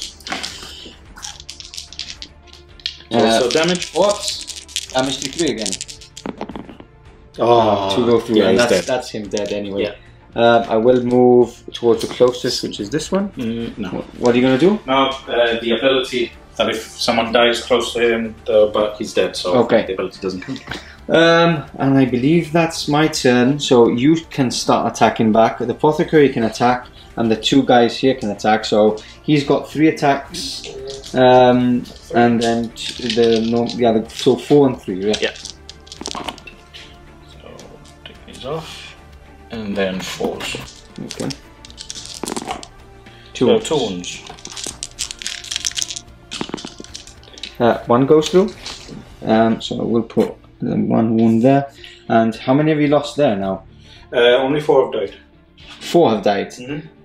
So damage? Whoops! Damage to 3 again. 2 go through. Yeah, and that's him dead anyway. Yeah. I will move towards the closest, which is this one. No. What are you going to do? No, the ability that if someone dies close to him, but he's dead, so the ability doesn't count. And I believe that's my turn, so you can start attacking back. The apothecary can attack, and the 2 guys here can attack. So he's got 3 attacks, and then the other, so 4 and 3, yeah. Yeah. So take these off, and then 4s. Okay. 2 wounds. 1 goes through. So we'll put 1 wound there. And how many have you lost there now? Only 4 have died. 4 have died?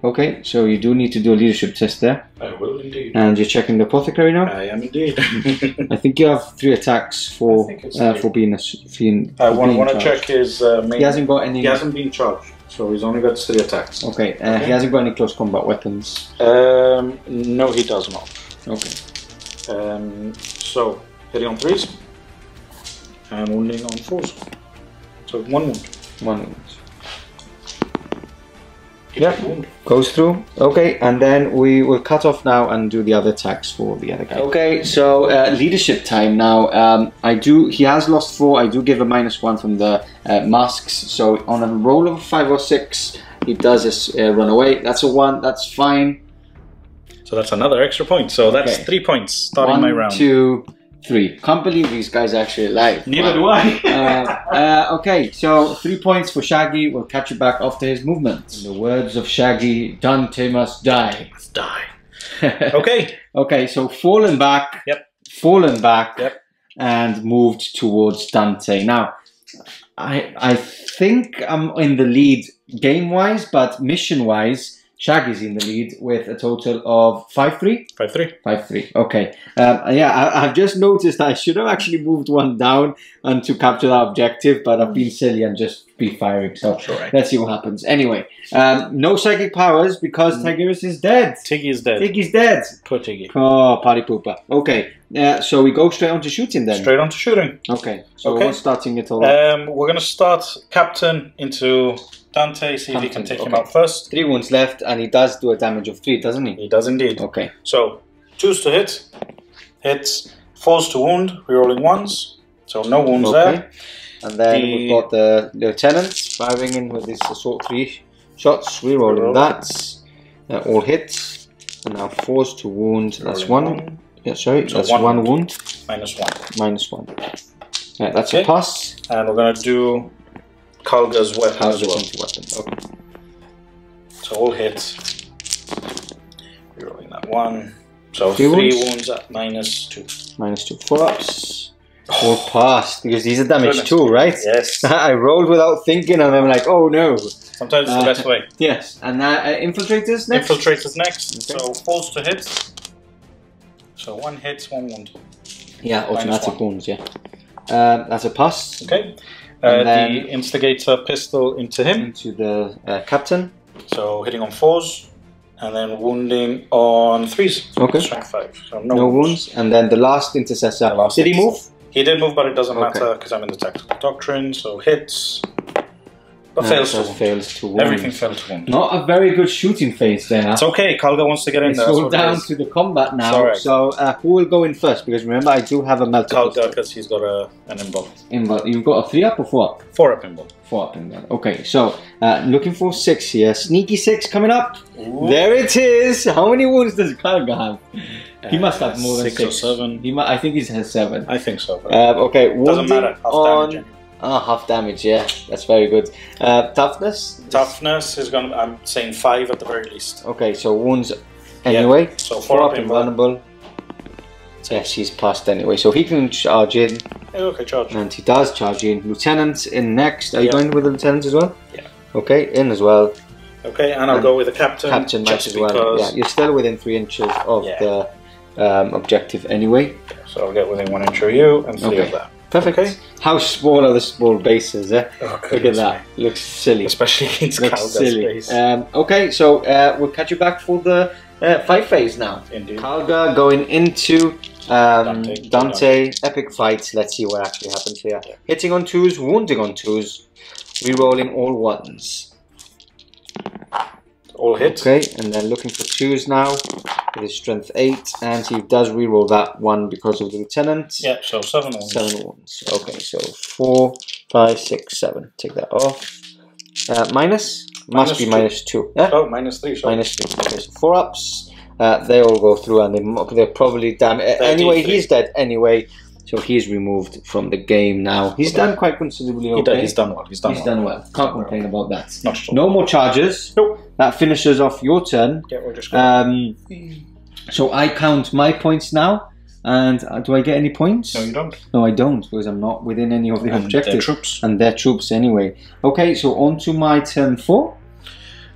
Okay, so you do need to do a leadership test there. I will indeed. And you're checking the apothecary now? I am indeed. I think you have 3 attacks for being I want to check his main... He hasn't got any... He hasn't been charged, so he's only got 3 attacks. Okay, he hasn't got any close combat weapons? No, he does not. Okay. So, hitting on 3s. And wounding on 4s. So 1 wound. 1 wound. Yeah, goes through. Okay, and then we will cut off now and do the other attacks for the other guy. Okay, so leadership time now. He has lost 4. I do give a -1 from the masks. So on a roll of 5 or 6, He does this run away. That's a 1. That's fine. So that's another extra point. So that's 3 points starting my round. 1, 2, 3. Can't believe these guys are actually alive. Neither do I. Okay, so 3 points for Shaggy. We'll catch you back after his movement. In the words of Shaggy, Dante must die. Must die. Okay. Okay, so fallen back. Yep. Fallen back. Yep. And moved towards Dante. Now, I think I'm in the lead game-wise, but mission-wise, Shaggy's in the lead with a total of 5-3? 5-3. 5-3, okay. Yeah, I've just noticed I should have actually moved one down and to capture that objective, but I've been silly and just be firing, so let's see what happens. Anyway, no psychic powers because Tigris is dead. Tiggy is dead. Tiggy's dead. Poor Tiggy. Oh, party pooper. Okay, so we go straight on to shooting then? Straight on to shooting. Okay, so we're starting it all off. We're going to start Captain into Dante, see if he can take him out first. 3 wounds left, and he does do a damage of 3, doesn't he? He does indeed. Okay. So, 2s to hit, hits, 4s to wound, rerolling 1s, so no wounds there. And then we've got the lieutenant firing in with his assault 3 shots, rerolling that. All hits, and now 4s to wound. That's 1. Yeah, sorry, so that's 1 wound. -1. -1. Yeah, that's a pass. And we're going to do Kalga's weapon as well. Okay. So all hits. Rerolling that 1. So 3 wounds at -2. -2. 4-ups. All passed because these are damage 2, right? Yes. I rolled without thinking, and I'm like, oh no. Sometimes it's the best way. Yes. And infiltrators next. Infiltrators next. Okay. So 4s to hit. So 1 hit, 1 wound. Yeah, automatic wounds. Yeah. That's a pass. Okay. The instigator pistol into him. Into the captain. So hitting on 4s. And then wounding on 3s. Okay. Strength 5. So no wounds. And then the last intercessor. Did he move? He did move, but it doesn't matter because I'm in the tactical doctrine. So hits. But fails to wound. Everything failed to wound. Not a very good shooting phase there. It's okay. Kalga wants to get in there. It's all down to the combat now. Right. So who will go in first? Because remember, I do have a melt. Kalga, because he's got an invul. You've got a 3-up or 4-up? 4-up invul. 4-up invul. Okay, so looking for 6 here. Sneaky 6 coming up. Ooh. There it is. How many wounds does Kalga have? He must have more than 6 or 7. I think he has 7. I think so. Okay, doesn't matter. Half damage. Half damage, yeah, that's very good. Toughness? Toughness is going to, I'm saying 5 at the very least. Okay, so wounds anyway. Yeah. So 4-up invulnerable. Yes, he's passed anyway, so he can charge in. Okay, charge. And he does charge in. Lieutenant in next. Are you going with the lieutenant as well? Yeah. Okay, in as well. Okay, and I'll go with the captain. Captain might as well. Yeah, you're still within 3 inches of the objective anyway. So I'll get within 1 inch of you and 3 of that. Perfect. Okay. How small are the small bases, eh? Oh, look at that. Looks silly. Especially against Kalga's space. Okay, so we'll catch you back for the fight phase now. Indeed. Kalga going into Dante. Epic fight. Let's see what actually happens here. Yeah. Hitting on 2s, wounding on 2s, rerolling all 1s. All hit. Okay, and then looking for 2s now with his strength 8, and he does reroll that 1 because of the lieutenant. Yeah, so 7 wounds. 7 wounds. Okay, so 4, 5, 6, 7. Take that off. Minus? Must be -2. Yeah? Oh, -3. Sorry. -3. Okay, so 4-ups. They all go through, and they're probably damaged. Anyway, he's dead anyway. So he's removed from the game now. He's done quite considerably okay. He's done well. He's done well. Can't complain about that. Not sure. No more charges. Nope. That finishes off your turn. Yeah, we're just going. So I count my points now. And do I get any points? No, you don't. No, I don't, because I'm not within any of the objectives. Their troops. And their troops anyway. Okay, so on to my turn 4.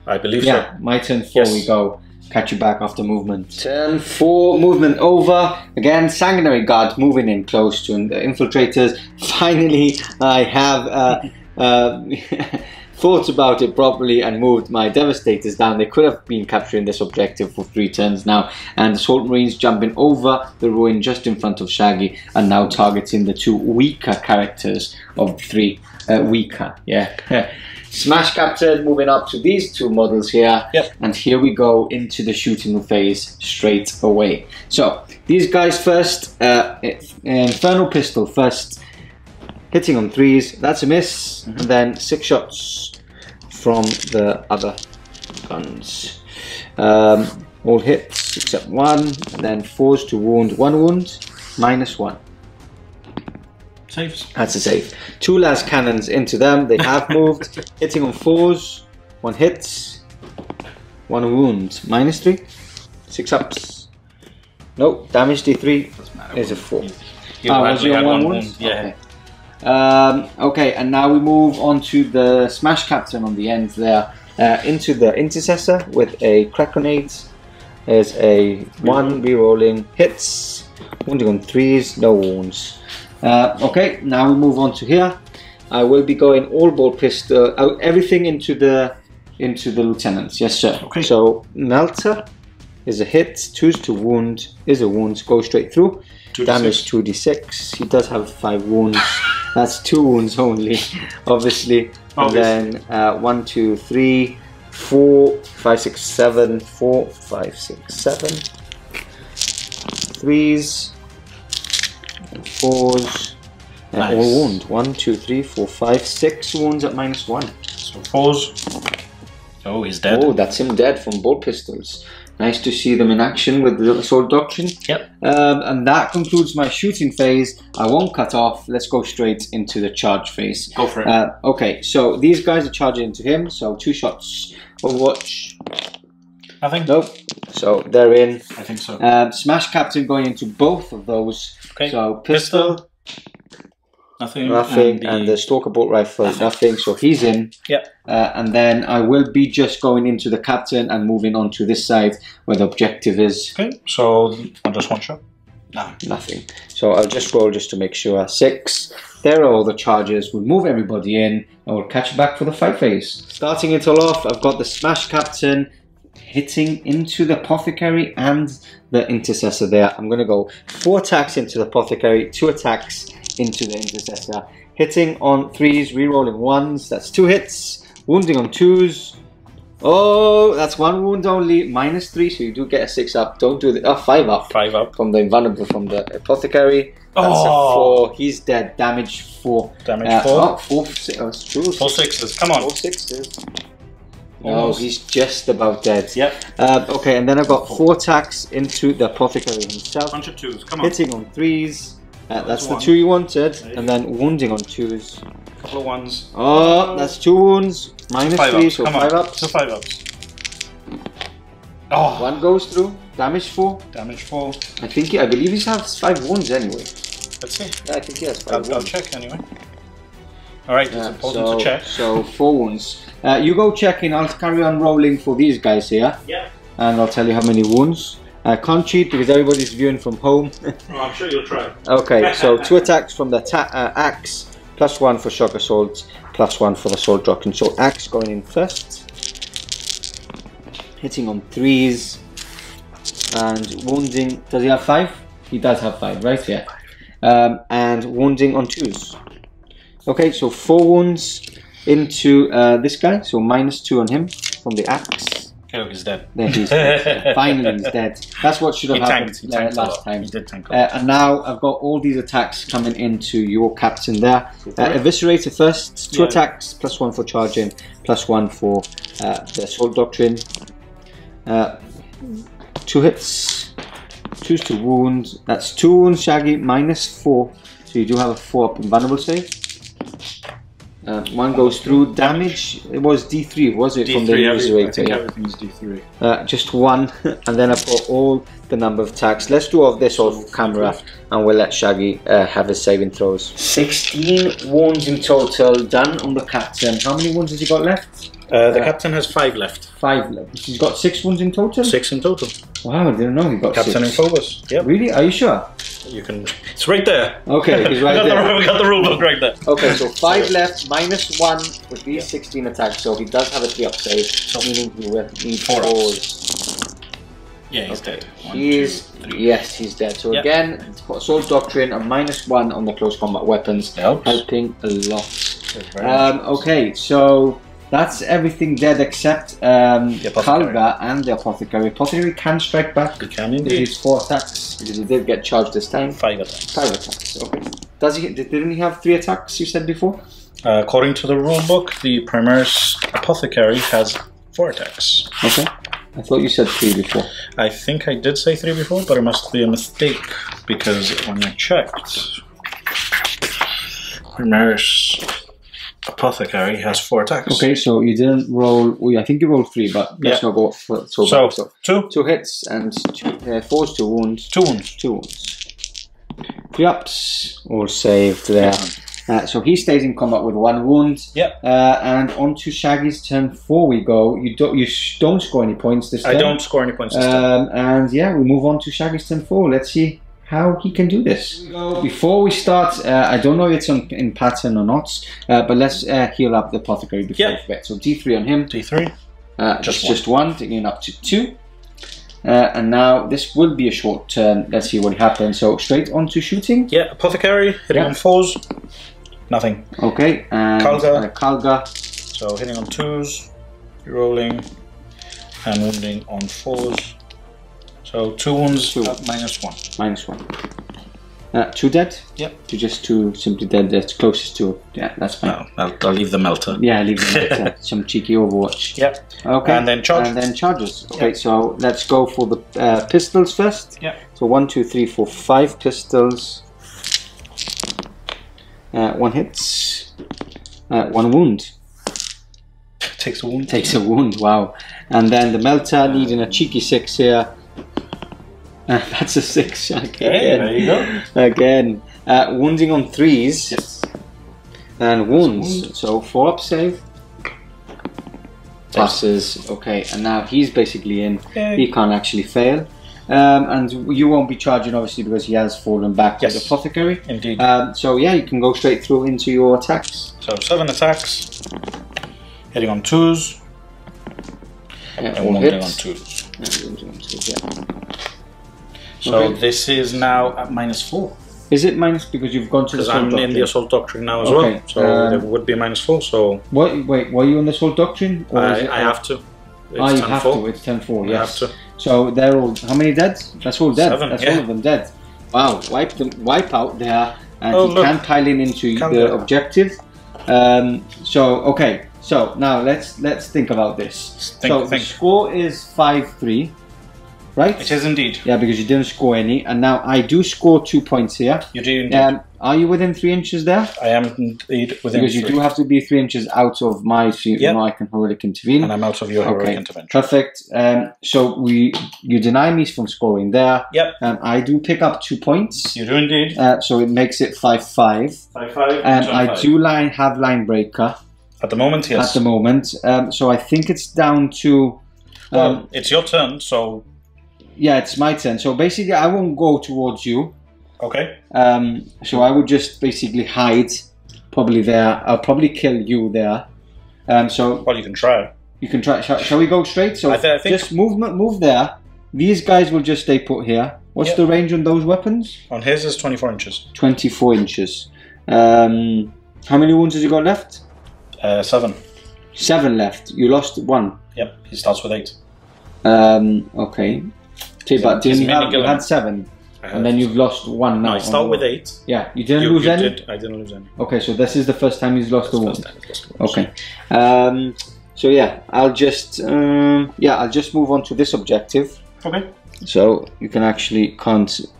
I believe so. Yeah, my turn 4 we go. Catch you back after movement. Turn 4, movement over. Again, Sanguinary Guard moving in close to the infiltrators. Finally, I have thought about it properly and moved my Devastators down. They could have been capturing this objective for 3 turns now. And the Assault Marines jumping over the ruin just in front of Shaggy and now targeting the 2 weaker characters of 3. Weaker, yeah. Smash Captain moving up to these 2 models here. Yep. And here we go into the shooting phase straight away. So, these guys first, Infernal Pistol first, hitting on 3s, that's a miss. And then 6 shots, from the other guns. All hits except one, and then 4s to wound, 1 wound, -1. Saves. That's a save. 2 las cannons into them. They have moved, hitting on 4s, 1 hits, 1 wound, -3, 6 ups. No, damage D3 is a 4. Was you on 1 wound? Yeah. Okay, and now we move on to the Smash Captain on the end there, into the Intercessor with a crack grenade. There's a 1 re-rolling, hits, wounding on 3s, no wounds. Okay, now we move on to here. I will be going all ball pistol, everything into the lieutenants. Yes, sir. Okay. So Melter is a hit, 2s to wound is a wound, go straight through. 2d6. Damage 2d6. He does have 5 wounds. That's 2 wounds only, obviously. And then 1, 2, 3, 4, 5, 6, 7, 4, 5, 6, 7. 3s, and 4s, and Nice. all wound. 1, 2, 3, 4, 5, 6 wounds at -1. So 4s. Oh, he's dead. Oh, that's him dead from ball pistols. Nice to see them in action with the Assault Doctrine. Yep. And that concludes my shooting phase. I won't cut off. Let's go straight into the charge phase. Go for it. Okay, so these guys are charging into him. So 2 shots. Overwatch. Nothing? Nope. So they're in. I think so. Smash Captain going into both of those. Okay. So pistol. Nothing. Nothing, and the Stalker Bolt Rifle, nothing, so he's in. Yep. And then I will be just going into the Captain and moving on to this side where the objective is. Okay, so just 1 shot? No. Nothing. So I'll just roll just to make sure. 6. There are all the charges. We'll move everybody in and we'll catch you back for the fight phase. Starting it all off, I've got the Smash Captain hitting into the Apothecary and the Intercessor there. I'm going to go 4 attacks into the Apothecary, 2 attacks into the Intercessor, hitting on 3s, re-rolling 1s, that's 2 hits, wounding on 2s, oh, that's 1 wound only, -3, so you do get a 6 up, don't do the, 5 up. 5 up. From the Invulnerable, from the Apothecary, that's a 4, he's dead, damage 4. Damage 4. Oh, 4, 6, oh, it's true. 4 6s, come on. 4 6s. Oh, he's just about dead. Yep. Okay, and then I've got 4 attacks into the Apothecary himself. Bunch of 2s, come on. Hitting on 3s. That's the 2 you wanted, and then wounding on 2s. Couple of 1s. Oh, that's 2 wounds, -3, so 5 ups. So 5 ups. Oh. 1 goes through, damage 4. Damage 4. I believe he has 5 wounds anyway. Let's see. Yeah, I think he has 5 wounds. I'll check anyway. Alright, it's important to check. So 4 wounds. You go checking, I'll carry on rolling for these guys here. Yeah. And I'll tell you how many wounds. I can't cheat because everybody's viewing from home. Oh, I'm sure you'll try. Okay, so 2 attacks from the axe, +1 for shock assault, +1 for the sword doctrine. So axe going in first, hitting on 3s and wounding. Does he have 5? He does have 5, right? Yeah. And wounding on 2s. Okay, so 4 wounds into this guy, so -2 on him from the axe. Okay, look, he's dead. There he's dead. Finally, he's dead. That's what should have happened last time. He did tank a lot. And now I've got all these attacks coming into your Captain there. Eviscerator first, 2 attacks, +1 for charging, +1 for the Assault Doctrine. 2 hits, 2s to wound. That's 2 wounds, Shaggy, -4. So you do have a 4 up invulnerable save. 1 goes through, damage, it was D3, was it, D3, from the Eviscerator? I think everything's D3. Just 1, and then I've got all the number of attacks. Let's do all of this off camera, and we'll let Shaggy have his saving throws. 16 wounds in total, done on the Captain. How many wounds has he got left? The Captain has 5 left. 5 left. He's got 6 wounds in total? 6 in total. Wow, I didn't know he got Captain 6. in Phobos. Yep. Really? Are you sure? You can. It's right there. Okay, he's right there. We got the rulebook right there. Okay, so 5 left, -1 with these 16 attacks, so he does have a 3 up save, meaning he will need 4 4s. Yeah, he's dead. 1, He's 2, 3. yes, he's dead. So again, it's got Assault Doctrine and -1 on the close combat weapons, helping a lot. Okay, so that's everything dead except Kalga and the Apothecary. Apothecary can strike back. He can indeed. He's 4 attacks because he did get charged this time. 5 attacks. 5 attacks. Okay. Does he? Didn't he have 3 attacks? You said before. According to the rulebook, the Primaris Apothecary has 4 attacks. Okay. I thought you said 3 before. I think I did say 3 before, but it must be a mistake because when I checked, Primaris Apothecary has 4 attacks. Okay, so you didn't roll. Well, I think you rolled 3, but let's not go for so bad. So 2 hits and 4's 2 wounds. 2 wounds. 2 wounds. 3 ups, all saved there. So he stays in combat with 1 wound. Yep. And on to Shaggy's turn 4 we go. You don't score any points this turn. I don't score any points this turn. And yeah, we move on to Shaggy's turn 4. Let's see how he can do this. Before we start, I don't know if it's in pattern or not, but let's heal up the Apothecary before we forget. So D3 on him. D3. Just one, taking it up to 2. And now this will be a short turn. Let's see what happens. So straight on to shooting. Yeah, Apothecary, hitting on 4s. Nothing. Okay, and Kalga. So hitting on 2s, rolling, and wounding on 4s. So 2 wounds, -1. -1. 2 dead? Yep. To just 2 simply dead. That's closest to. Yeah, that's fine. No, I'll leave the melter. Yeah, leave the melter. Some cheeky Overwatch. Yep. Okay. And then charge. And then charges. Okay, so let's go for the pistols first. Yeah. So 1, 2, 3, 4, 5 pistols. 1 hits. 1 wound. Takes a wound. Takes a wound, wow. And then the melter needing a cheeky 6 here. That's a 6. Okay. Hey, there you go. Again. Wounding on 3s. Yes. And wounds. So 4 up save. Passes. Okay, and now he's basically in. Okay. He can't actually fail. And you won't be charging obviously because he has fallen back with the Apothecary. Indeed. So yeah, you can go straight through into your attacks. So 7 attacks. Hitting on 2s. And wounding on 2s. So this is now at -4. Is it minus because you've gone to the Assault Doctrine? I'm in the Assault Doctrine now as well, so there would be -4. So wait, were you on the Assault Doctrine? Or I have to. It's you have to. It's 10-4. Yes. I have to. So they're all. How many dead? That's all dead. 7, That's all of them dead. Wow! Wipe out there, and Oh, he look. can pile in into the objective. So okay. So now let's think about this. The score is 5-3. Right? It is indeed. Yeah, because you didn't score any, and now I do score 2 points here. You do indeed. Are you within 3 inches there? I am indeed within because 3. You do have to be 3 inches out of my suit, and I can heroic intervene. And I'm out of your heroic intervention. Perfect. So you deny me from scoring there. Yep. I do pick up 2 points. You do indeed. So it makes it 5-5. 5-5. I do have line breaker. At the moment, yes. At the moment. So I think it's down to. Well, it's your turn, so. Yeah, it's my turn. So basically, I won't go towards you. Okay. So I would just basically hide, probably there. I'll probably kill you there. Well, you can try. You can try. Shall we go straight? So I think just move there. These guys will just stay put here. What's the range on those weapons? On his is 24 inches. 24 inches. How many wounds has he got left? 7. 7 left. You lost 1. Yep. He starts with 8. Okay. But you had 7, and then you've lost 1 now. No, I start with 8. Yeah, you didn't lose any? I didn't lose any. Okay, so this is the first time he's lost a wound. Okay. So yeah, I'll just move on to this objective. Okay. So you can actually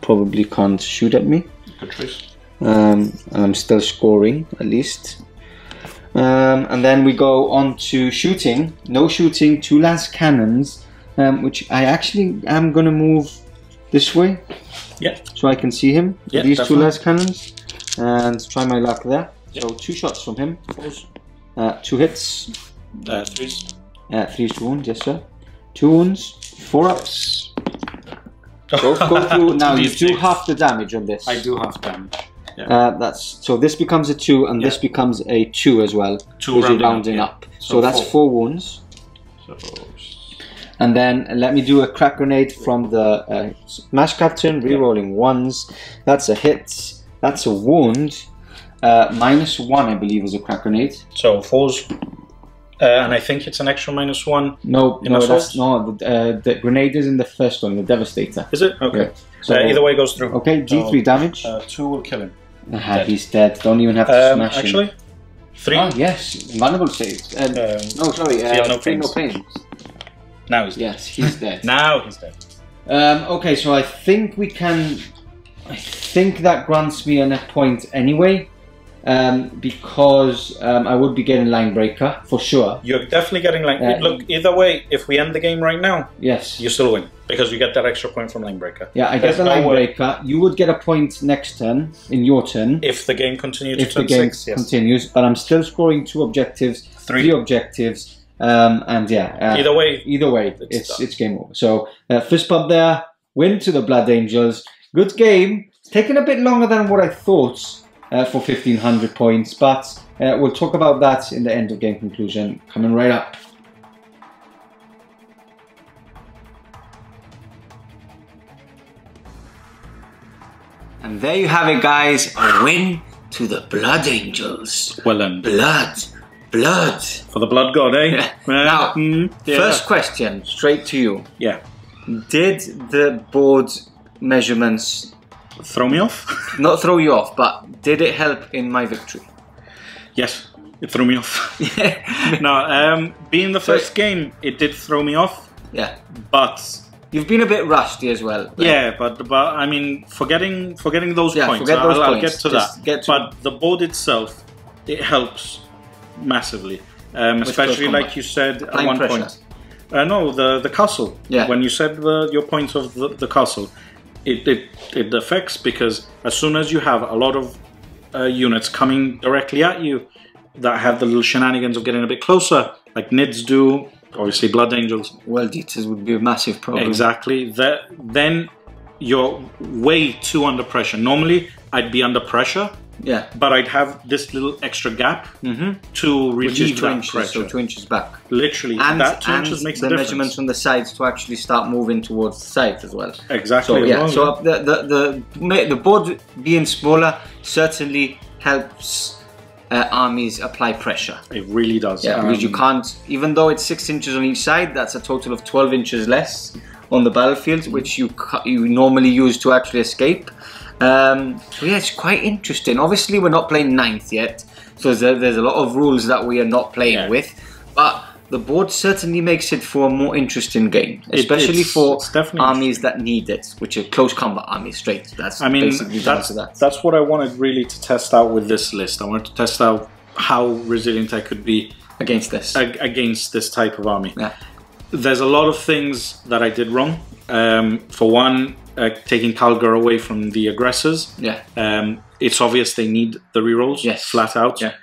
probably can't shoot at me. Good choice. And I'm still scoring at least. And then we go on to shooting. No shooting, 2 lance cannons. Which I actually am going to move this way. Yeah. So I can see him. Yeah, these definitely. 2 last cannons. And try my luck there. Yep. So 2 shots from him. 2 hits. 3s. 3's wound, yes sir. 2 wounds. 4 ups. Both go through. Now you do half the damage on this. I do half damage. Yeah. So this becomes a 2 and this becomes a 2 as well. 2 rounding up. So that's 4 wounds. And then let me do a crack grenade from the Smash Captain, re-rolling 1s. That's a hit. That's a wound. -1, I believe, is a crack grenade. So 4s. And I think it's an extra -1. No, the grenade is in the first one, the Devastator. Is it? Okay. Yeah. So either way goes through. Okay, D3 damage. 2 will kill him. He's dead. Don't even have to smash him. Actually, 3. Oh, yes, vulnerable saves. No, sorry, no three no pains. pains. Now he's dead. Yes, he's dead. Now he's dead. Okay, so I think we can. I think that grants me a net point anyway, because I would be getting line breaker for sure. You're definitely getting line. Look, either way, if we end the game right now, yes, you still win because you get that extra point from line breaker. Yeah, I get the line breaker. You would get a point next turn in your turn if the game continues. If the game continues, but I'm still scoring 2 objectives, 3 objectives. And yeah, either way, it's game over. So fist bump there, win to the Blood Angels. Good game. It's taken a bit longer than what I thought for 1500 points, but we'll talk about that in the end of game conclusion coming right up. And there you have it, guys. A win to the Blood Angels. Well done. Blood. For the blood god, eh? Now, first question, straight to you. Yeah. Did the board measurements throw me off? Not throw you off, but did it help in my victory? Yes, it threw me off. No, being the first game, it did throw me off. Yeah. But you've been a bit rusty as well. Right? Yeah, but I mean, forgetting those points. I'll get to that. But the board itself, it helps massively, especially like you said at one point. No, the castle. Yeah. When you said your point of the castle, it affects because as soon as you have a lot of units coming directly at you that have the little shenanigans of getting a bit closer, like Nids do, obviously Blood Angels. Well, Eaters would be a massive problem. Exactly. Then you're way too under pressure. Normally, I'd be under pressure. Yeah, but I'd have this little extra gap to relieve that pressure. So 2 inches back. Literally, and that 2 inches makes a difference. The measurements on the sides to actually start moving towards the sides as well. Exactly. So yeah, so the board being smaller certainly helps armies apply pressure. It really does. Yeah, because you can't, even though it's 6 inches on each side, that's a total of 12 inches less on the battlefield, which you normally use to actually escape. So yeah, it's quite interesting. Obviously, we're not playing 9th yet, so there's a lot of rules that we are not playing with. But the board certainly makes it for a more interesting game, especially for armies that need it, which are close combat armies. Straight. Basically down to that. That's what I wanted really to test out with this list. I wanted to test out how resilient I could be against this type of army. Yeah. There's a lot of things that I did wrong. For one, taking Calgar away from the aggressors. Yeah. It's obvious they need the rerolls. Yes. Flat out. Yeah.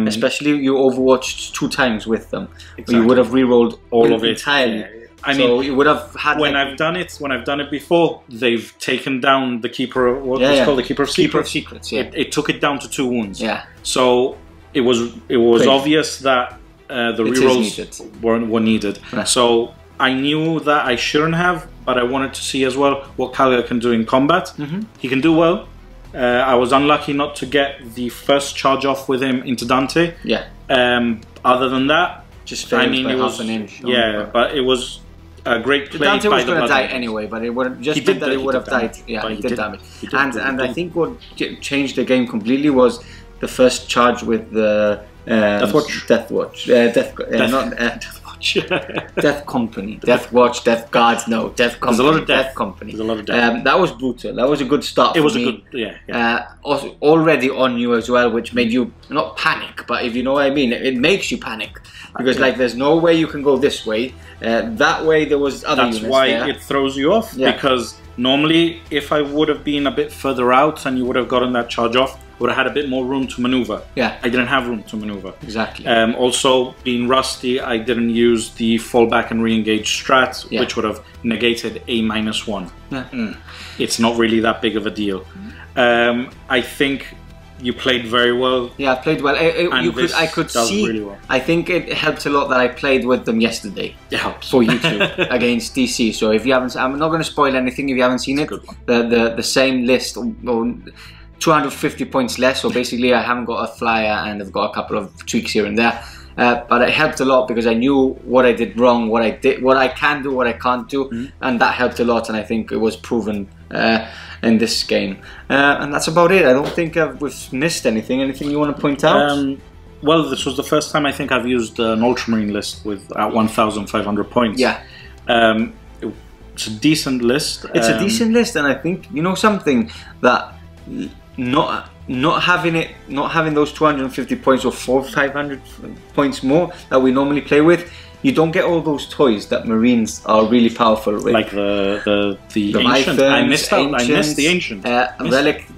Especially you overwatched 2 times with them. Exactly. You would have rerolled all of it entirely. Yeah. I mean, you would have had when I've done it before, they've taken down the keeper. What was called the keeper of secrets. Keeper of secrets. Yeah. It took it down to 2 wounds. Yeah. So it was obvious that the rerolls were needed. Yeah. So I knew that I shouldn't have, but I wanted to see as well what Calgar can do in combat. He can do well. I was unlucky not to get the first charge off with him into Dante. Yeah. Other than that, just failed by half an inch. Yeah, but it was a great play. Dante by was the going to die anyway, but it would just meant that it would have died. Yeah, he did damage. And I think what changed the game completely was the first charge with the Death Company, Death Watch, Death Guards, no, Death Company. There's a lot of Death Company. There's a lot of death. That was brutal. That was a good start. It was a good, yeah. Already on you as well, which made you not panic, but if you know what I mean, it makes you panic because like there's no way you can go this way. That way there was other units. That's why it throws you off because normally if I would have been a bit further out and you would have gotten that charge off, would have had a bit more room to maneuver. Yeah, I didn't have room to maneuver. Exactly. Also, being rusty, I didn't use the fall back and re-engage strat, which would have negated a -1. Yeah. It's not really that big of a deal. I think you played very well. Yeah, I played well. I could see. Really well. I think it helped a lot that I played with them yesterday. It helps for YouTube against DC. So if you haven't, I'm not going to spoil anything if you haven't seen it. The same list. 250 points less, so basically I haven't got a flyer and I've got a couple of tweaks here and there, but it helped a lot because I knew what I did wrong, what I can do, what I can't do, and that helped a lot, and I think it was proven in this game, and that's about it. I don't think we've missed anything you want to point out? well, this was the first time I think I've used an Ultramarine list with at 1,500 points. Yeah. It's a decent list. It's a decent list, and I think, you know, something that not having those 250 points or 500 points more that we normally play with, you don't get all those toys that Marines are really powerful with. Like the ancient. I missed the ancient.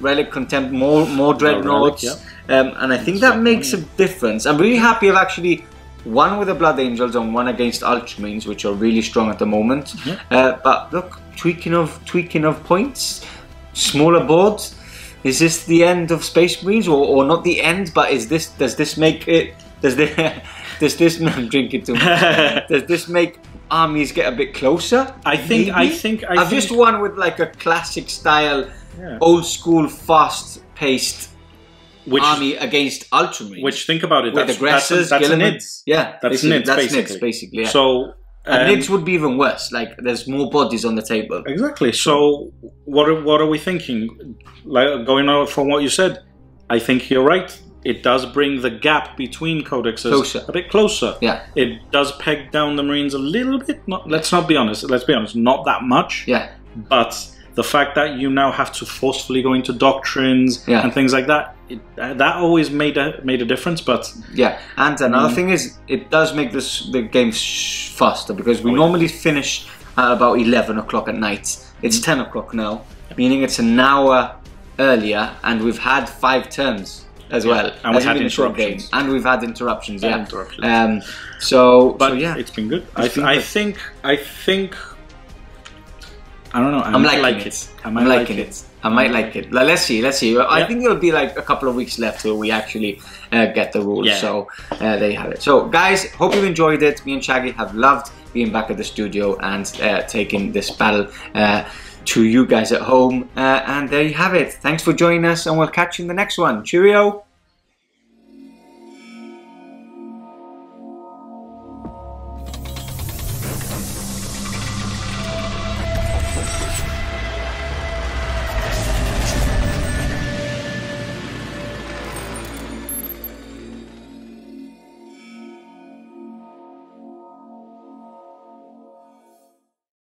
Relic Contempt, more dreadnoughts. Relic, yeah. And I think that makes a difference. I'm really happy I've actually won with the Blood Angels and one against Ultramarines, which are really strong at the moment. But look, tweaking of points, smaller boards. Is this the end of Space Marines, or not the end? But does this make it? Does this? I'm drinking too much. Does this make armies get a bit closer? I think I've just won with like a classic style, old school, fast paced army against Ultramarines. Which, think about it, with aggressors, that's NIDS. Yeah, that's NIDS basically. Yeah. So. NIDS would be even worse. Like, there's more bodies on the table. Exactly. So, what are we thinking? Like, going out from what you said, I think you're right. It does bring the gap between codexes a bit closer. Yeah. It does peg down the Marines a little bit. Let's be honest, not that much. Yeah. But the fact that you now have to forcefully go into doctrines and things like that, that always made a difference. But yeah, and another thing is, it does make the game faster, because we normally finish at about 11 o'clock at night. It's 10 o'clock now, meaning it's an hour earlier, and we've had 5 turns as well. And we've had interruptions. And we've had interruptions. But yeah, it's been good. I think. I don't know. I might like it. I might like it. Let's see. I think it'll be like a couple of weeks left till we actually get the rules. Yeah. So there you have it. So guys, hope you enjoyed it. Me and Shaggy have loved being back at the studio and taking this battle to you guys at home. And there you have it. Thanks for joining us, and we'll catch you in the next one. Cheerio.